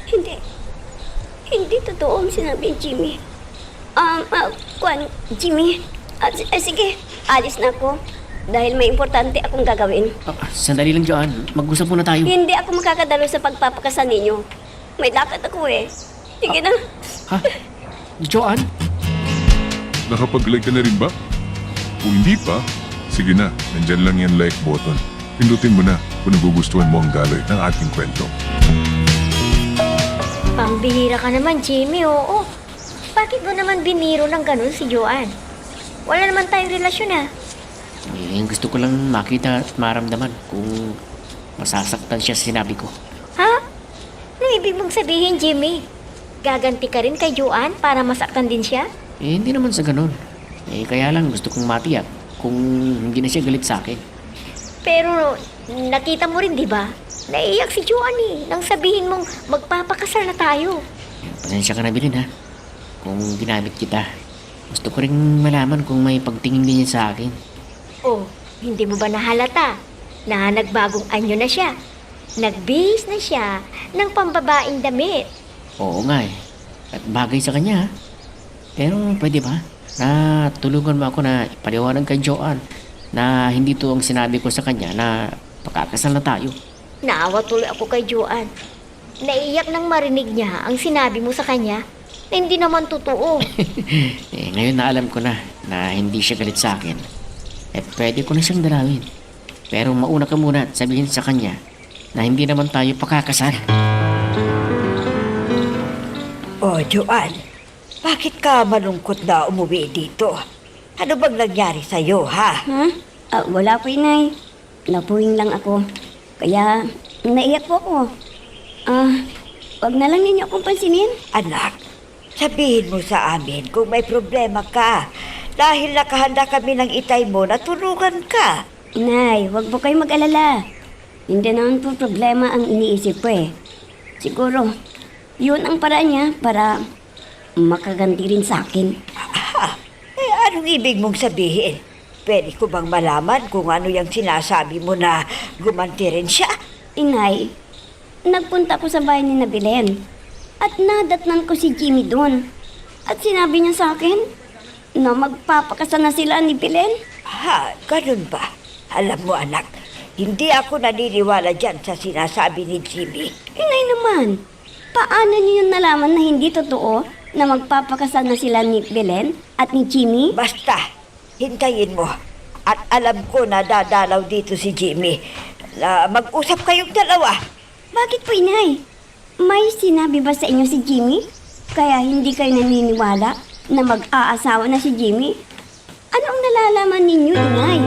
Hindi. Hindi totoo ang sinabi ni Jimmy. Jimmy. Sige, alis na ako. Dahil may importante akong gagawin. Sandali lang, John. Mag-usap muna tayo. Hindi ako makakadalo sa pagpapakasal ninyo. May lakad ako eh. Sige na. Ha? John? Nakapag-like ka na rin ba? Kung hindi pa, sige na, nandyan lang yan like button. Pindutin mo na kung nagugustuhan mo ang daloy ng ating kwento. Pambihira ka naman, Jimmy, oo. Bakit mo naman biniro ng ganun si Joanne? Wala naman tayong relasyon ah. Gusto ko lang makita at maramdaman kung masasaktan siya sa sinabi ko. Ha? Ano ibig mong sabihin, Jimmy? Gaganti ka rin kay Joanne para masaktan din siya? Hindi naman sa ganun. Kaya lang gusto kong matiyak kung hindi na siya galit sa akin. Pero nakita mo rin, di ba? Naiiyak si Joanne eh, nang sabihin mong magpapakasal na tayo. Pasensya ka na, Bilin, ha? Kung ginamit kita. Gusto ko rin malaman kung may pagtingin din niya sa akin. Oh, hindi mo ba nahalata na nagbagong anyo na siya? Nagbihis na siya ng pambabaing damit. Oo nga eh. At bagay sa kanya, ha? Pero pwede ba? Na tulungan mo ako na ipaliwanag kay Joanne na hindi to ang sinabi ko sa kanya na pakakasal na tayo. Naawa tuloy ako kay Joanne. Naiyak nang marinig niya ang sinabi mo sa kanya na hindi naman totoo. Ngayon na alam ko na hindi siya galit sa akin. Pwede ko na siyang dalawin. Pero mauna ka muna at sabihin sa kanya na hindi naman tayo pakakasal. Oh, Joanne, bakit ka malungkot na umuwi dito? Ano bang nangyari sa'yo, ha? Wala po, Inay. Napuwing lang ako. Kaya, naiyak po ako. Wag na lang ninyo akong pansinin. Anak, sabihin mo sa amin kung may problema ka. Dahil nakahanda kami ng itay mo na tulungan ka. Inay, wag po kayo mag-alala. Hindi naman po problema ang iniisip ko eh. Siguro, yun ang paraan niya para makaganti rin sa akin. Anong ibig mong sabihin? Pwede ko bang malaman kung ano yung sinasabi mo na gumanti rin siya? Inay, nagpunta ko sa bahay ni Belen at nadatnan ko si Jimmy doon. At sinabi niya sa akin na magpapakasal na sila ni Belen. Ha, ganun ba? Alam mo anak, hindi ako naniniwala dyan sa sinasabi ni Jimmy. Inay naman, paano niyo yun nalaman na hindi totoo na magpapakasal na sila ni Belen at ni Jimmy? Basta, hintayin mo. At alam ko na dadalaw dito si Jimmy. Mag-usap kayong dalawa. Bakit po, Inay? May sinabi ba sa inyo si Jimmy? Kaya hindi kayo naniniwala na mag-aasawa na si Jimmy? Anong nalalaman ninyo, Inay?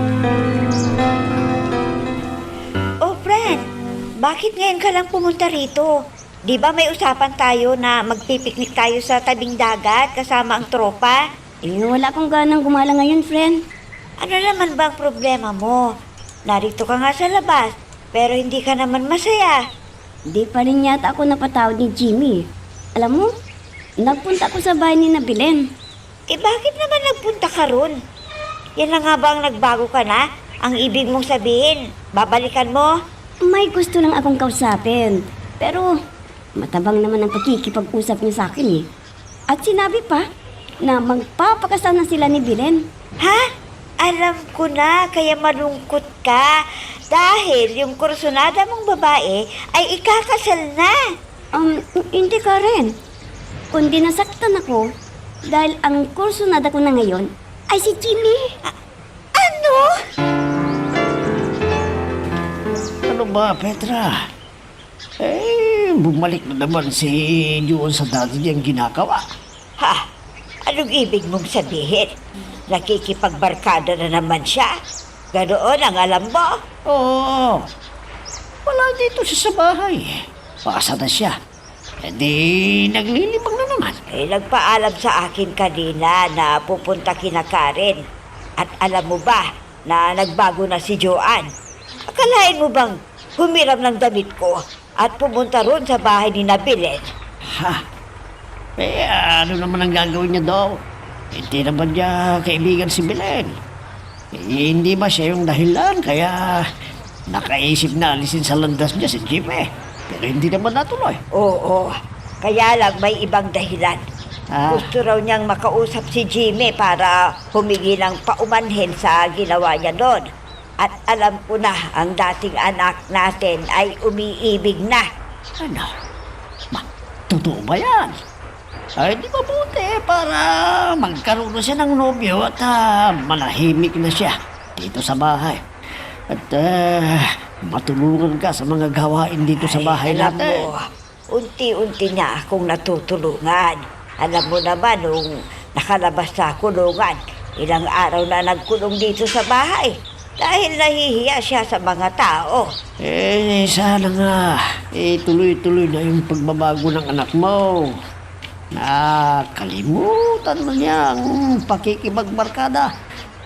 Oh, friend, bakit ngayon ka lang pumunta rito? Di ba may usapan tayo na magpipiknik tayo sa tabing dagat kasama ang tropa? Wala akong ganang gumala ngayon, friend. Ano naman ba ang problema mo? Narito ka nga sa labas, pero hindi ka naman masaya. Di pa rin yata ako napatawad ni Jimmy. Alam mo, nagpunta ako sa bahay ni Belen. Bakit naman nagpunta ka ron? Yan na nga ba ang nagbago ka na? Ang ibig mong sabihin, babalikan mo? May gusto lang akong kausapin. Pero, matabang naman ang pagkikipag-usap niya sa akin eh. At sinabi pa na magpapakasal na sila ni Belen. Ha? Alam ko na, kaya malungkot ka. Dahil yung kursunada mong babae ay ikakasal na. Hindi ka rin. Kundi nasaktan ako dahil ang kursunada ko na ngayon Ay, si Jimmy? Ano? Ano ba, Petra? Bumalik na naman si Juan sa dati niyang ginagawa. Ha? Anong ibig mong sabihin? Nakikipagbarkada na naman siya? Ganoon ang alam mo? Oo. Wala dito siya sa bahay. Pasa na siya. E di naglilibang na naman. Nagpaalam sa akin kanina na pupunta kina Karen. At alam mo ba na nagbago na si Joanne? Akalain mo bang humiram ng damit ko at pumunta ron sa bahay ni Belen? Ha? Ano naman ang gagawin niya daw? Hindi naman niya kaibigan si Belen. Hindi ba siya yung dahilan kaya nakaisip na alisin sa landas niya si Jimmy? Pero hindi naman natuloy. Oo, kaya lang may ibang dahilan. Gusto raw niyang makausap si Jimmy para humingi ng paumanhin sa ginawa niya doon. At alam ko na ang dating anak natin ay umiibig na. Ano? Totoo ba yan? Ay, di mabuti para magkaroon na siya ng nobyo at manahimik na siya dito sa bahay. At matulungan ka sa mga gawain dito sa bahay alam natin. mo, unti-unti niya akong natutulungan. Alam mo naman, nung nakalabas sa kulungan, ilang araw na nagkulong dito sa bahay. Dahil nahihiya siya sa mga tao. Sana nga, tuloy-tuloy na yung pagbabago ng anak mo. Nakalimutan mo niya ang pakikipagbarkada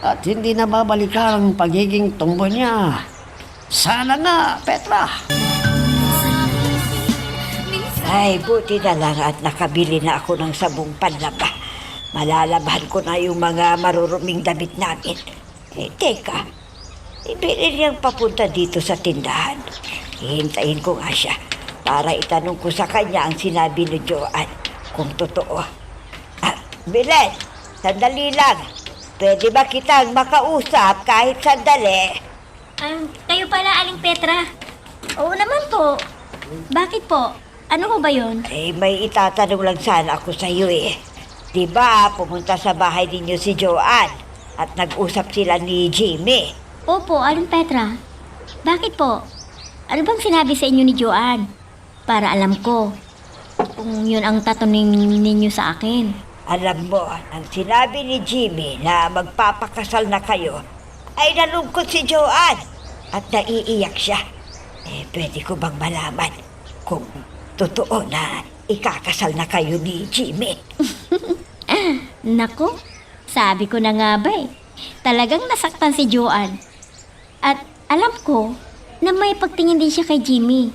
at hindi na babalikan ang pagiging tumboy niya. Sana nga, Petra. Ay, buti na lang at nakabili na ako ng sabong panlaba. Malalabahan ko na yung mga maruruming damit namin. Teka, ibili niyang papunta dito sa tindahan. Hihintayin ko nga siya para itanong ko sa kanya ang sinabi ni Joanne kung totoo. Belen, sandali lang. Pwede ba kitang makausap kahit sandali? Kayo pala, Aling Petra. Oo naman po. Bakit po? Ano ko ba yun? May itatanong lang sana ako sa iyo eh. Diba, pumunta sa bahay ninyo si Joanne at nag-usap sila ni Jimmy. Opo, Aling Petra. Bakit po? Ano bang sinabi sa inyo ni Joanne? Para alam ko kung yun ang tatanungin ninyo sa akin. Alam mo, ang sinabi ni Jimmy na magpapakasal na kayo ay nalungkot si Joanne at naiiyak siya. Pwede ko bang malaman kung totoo na ikakasal na kayo ni Jimmy? Nako, sabi ko na nga ba talagang nasaktan si Joanne. At alam ko na may pagtingin din siya kay Jimmy.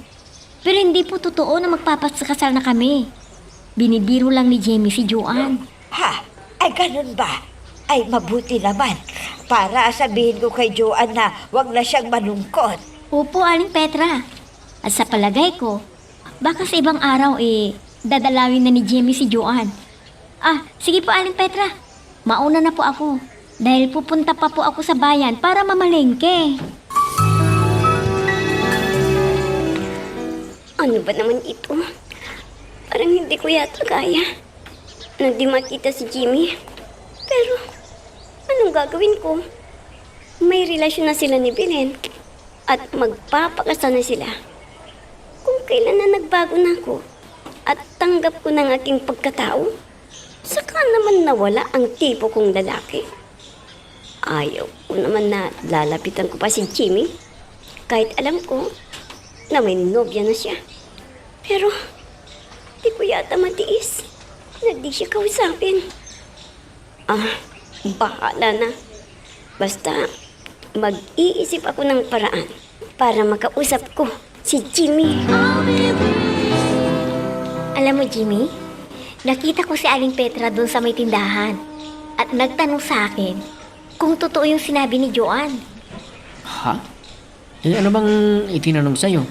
Pero hindi po totoo na magpapakasal na kami. Binibiro lang ni Jimmy si Joanne. Ha? Ay ganun ba? Ay mabuti naman para sabihin ko kay Joanne na wag na siyang malungkot. Opo, Aling Petra. At sa palagay ko, baka sa ibang araw dadalawin na ni Jimmy si Joanne. Sige po, Aling Petra. Mauna na po ako. Dahil pupunta pa po ako sa bayan para mamalengke. Ano ba naman ito? Parang hindi ko yata kaya na di makita si Jimmy. Pero, anong gagawin ko? May relasyon na sila ni Belen at magpapakasal na sila. Kung kailan na nagbago na ako at tanggap ko ng aking pagkatao, saka naman nawala ang tipo kong lalaki. Ayaw ko naman na lalapitan ko pa si Jimmy kahit alam ko na may nobya na siya. Pero, di ko yata matiis na di siya kausapin. Bahala na. Basta, mag-iisip ako ng paraan para makausap ko si Jimmy. Alam mo, Jimmy, nakita ko si Aling Petra doon sa may tindahan at nagtanong sa akin kung totoo yung sinabi ni Joanne. Ha? Ano bang itinanong sa'yo?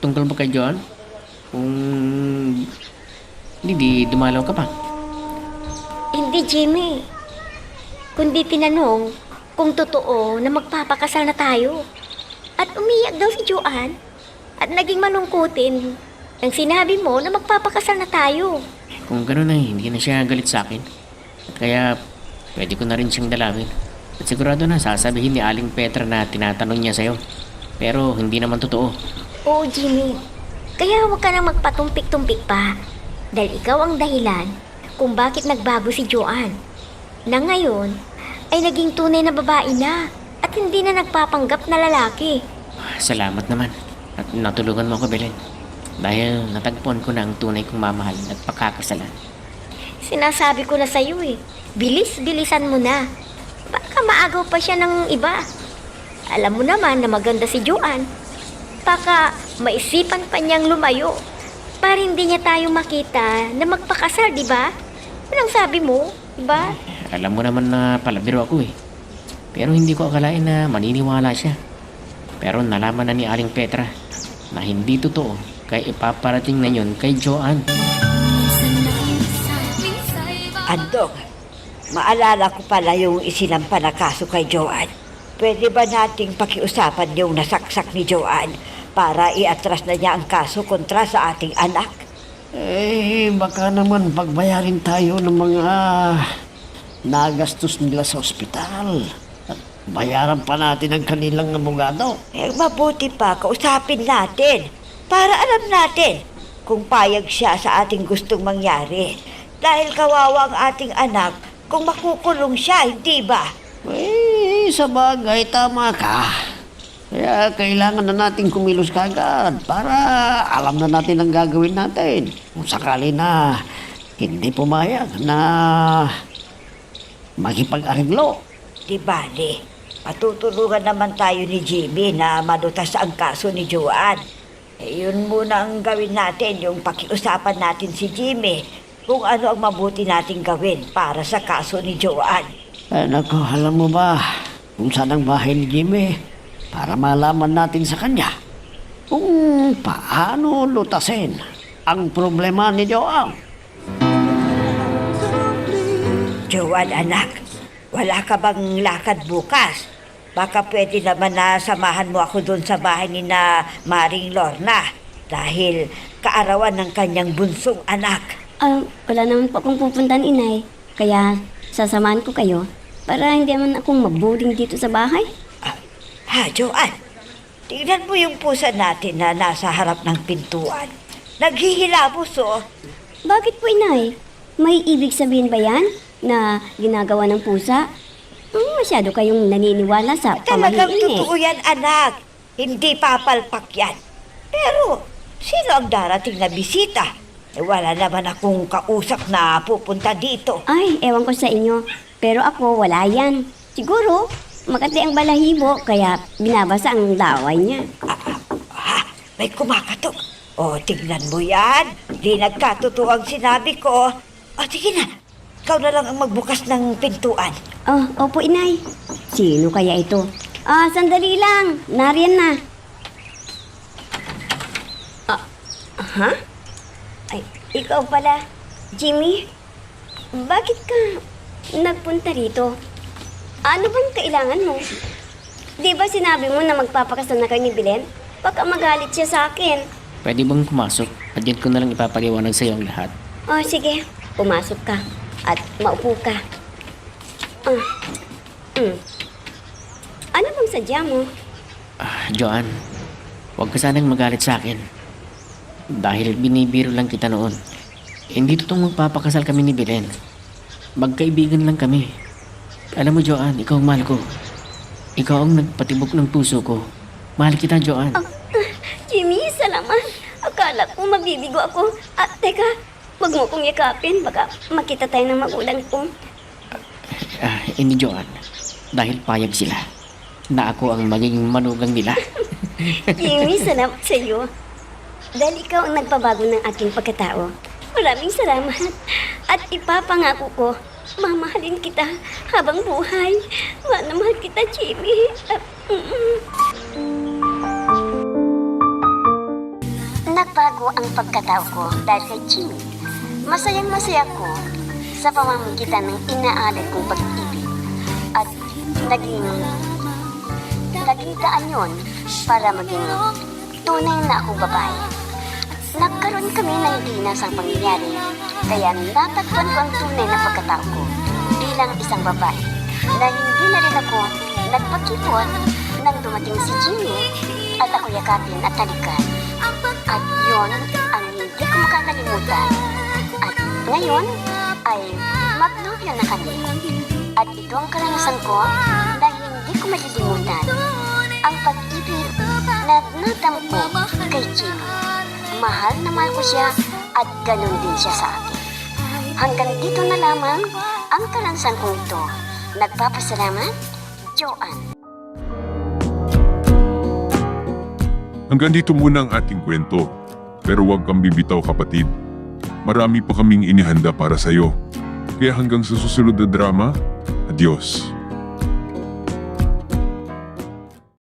Tungkol ba kay Joanne? Kung hindi dumalaw ka pa. Hindi, Jimmy. Kundi tinanong kung totoo na magpapakasal na tayo. At umiyak daw si Joanne at naging malungkutin nang sinabi mo na magpapakasal na tayo. Kung gano'n ay hindi na siya galit sa akin. At kaya pwede ko na rin siyang dalawin. At sigurado na sasabihin ni Aling Petra na tinatanong niya sa'yo. Pero hindi naman totoo. Oo, Jimmy. Kaya huwag ka nang magpatumpik-tumpik pa. Dahil ikaw ang dahilan kung bakit nagbago si Joanne. Na ngayon ay naging tunay na babae na at hindi na nagpapanggap na lalaki. Salamat naman. At natulungan mo ako, Belen. Dahil natagpuan ko na ang tunay kong mamahal at pakakasalan. Sinasabi ko na sa'yo eh. Bilis-bilisan mo na. Baka maagaw pa siya ng iba. Alam mo naman na maganda si Joanne. Baka maisipan pa niyang lumayo para hindi niya tayo makita na magpakasal, di ba? Anong sabi mo, di ba? Alam mo naman na palabiro ako eh. Pero hindi ko akalain na maniniwala siya. Pero nalaman na ni Aling Petra na hindi totoo kaya ipaparating na yun kay Joanne. Andong, maalala ko pala yung isinampa na kaso kay Joanne. Pwede ba nating pakiusapan yung nasaksak ni Joanne para iatras na niya ang kaso kontra sa ating anak? Baka naman pagbayarin tayo ng mga nagastos nila sa ospital. At bayaran pa natin ang kanilang abogado. Mabuti pa, kausapin natin para alam natin kung payag siya sa ating gustong mangyari. Dahil kawawa ang ating anak kung makukulong siya, hindi ba? Sa bagay, tama ka. Kaya kailangan na natin kumilos kagad para alam na natin ang gagawin natin. Kung sakali na hindi pumayag na makipag-ariglo. Di bale, patutulungan naman tayo ni Jimmy na malutas ang kaso ni Joanne. Yun muna ang gawin natin, yung pakiusapan natin si Jimmy kung ano ang mabuti nating gawin para sa kaso ni Joanne. Nako, alam mo ba kung saan ang bahay ni Jimmy para malaman natin sa kanya kung paano lutasin ang problema ni Joanne. Joanne, anak, wala ka bang lakad bukas? Baka pwede naman na samahan mo ako doon sa bahay ni na Maring Lorna dahil kaarawan ng kanyang bunsong anak. Wala naman po akong pupuntahan, inay. Kaya sasamahan ko kayo para hindi naman akong maboring dito sa bahay. Joanne, tingnan mo yung pusa natin na nasa harap ng pintuan. Naghihilabos, oh. Bakit po, inay? May ibig sabihin ba yan na ginagawa ng pusa? Masyado kayong naniniwala sa Talagang pamahiin totoo yan, anak. Hindi papalpak yan. Pero, sino ang darating na bisita? Wala naman akong kausap na pupunta dito. Ay, ewan ko sa inyo. Pero ako, wala yan. Siguro, makati ang balahibo, kaya binabasa ang laway niya. May kumakatok. Tignan mo yan. Di nagkatotoo ang sinabi ko. Sige na. Ikaw na lang ang magbukas ng pintuan. Opo, inay. Sino kaya ito? Sandali lang. Nariyan na. Ay, ikaw pala, Jimmy. Bakit ka nagpunta rito? Ano bang kailangan mo? Di ba sinabi mo na magpapakasal na kayo ni Belen? Baka magalit siya sa akin. Pwede bang pumasok? At yan ko na lang ipapaliwanag sa iyo ang lahat. Sige. Pumasok ka. At maupo ka. Ano bang sadya mo? Joanne, huwag ka sanang magalit sa akin. Dahil binibiro lang kita noon. Hindi totoong magpapakasal kami ni Belen. Magkaibigan lang kami. Alam mo, Joanne, ikaw ang mahal ko. Ikaw ang nagpatibok ng puso ko. Mahal kita, Joanne. Jimmy, salamat. Akala ko mabibigo ako. Teka, wag mo kong yakapin. Baka makita tayo ng magulang ko. Hindi, Joanne. Dahil payag sila na ako ang magiging manugang nila. Jimmy, salamat sa iyo. Dahil ikaw ang nagpabago ng aking pagkatao. Maraming salamat. At ipapangako ko, mamahalin kita habang buhay. Mahal na mahal kita, Jimmy. Nagbago ang pagkatao ko dahil kay Jimmy. Masayang masaya ko sa pamamagitan ng inaalay kong pag-ibig. At naging daan yun para maging tunay na akong babae. Nagkaroon kami ng dinasang pangyayari, kaya natagpuan ko ang tunay na pagkatao ko. Di bilang isang babae na hindi na rin ako nagpakipot nang dumating si Jimmy at ako yakapin at talikan. At yun ang hindi ko makakalimutan. At ngayon ay magnobyo na kami. At ito ang karanasan ko na hindi ko malilimutan. Ang pag-ibig na natampo kay Jimmy. Mahal na mahal ko siya at ganun din siya sa akin. Hanggang dito na lamang ang karanasan kong ito. Nagpapasalamat, Joanne. Hanggang dito muna ang ating kwento. Pero huwag kang bibitaw kapatid. Marami pa kaming inihanda para sa'yo. Kaya hanggang sa susunod na drama, adios.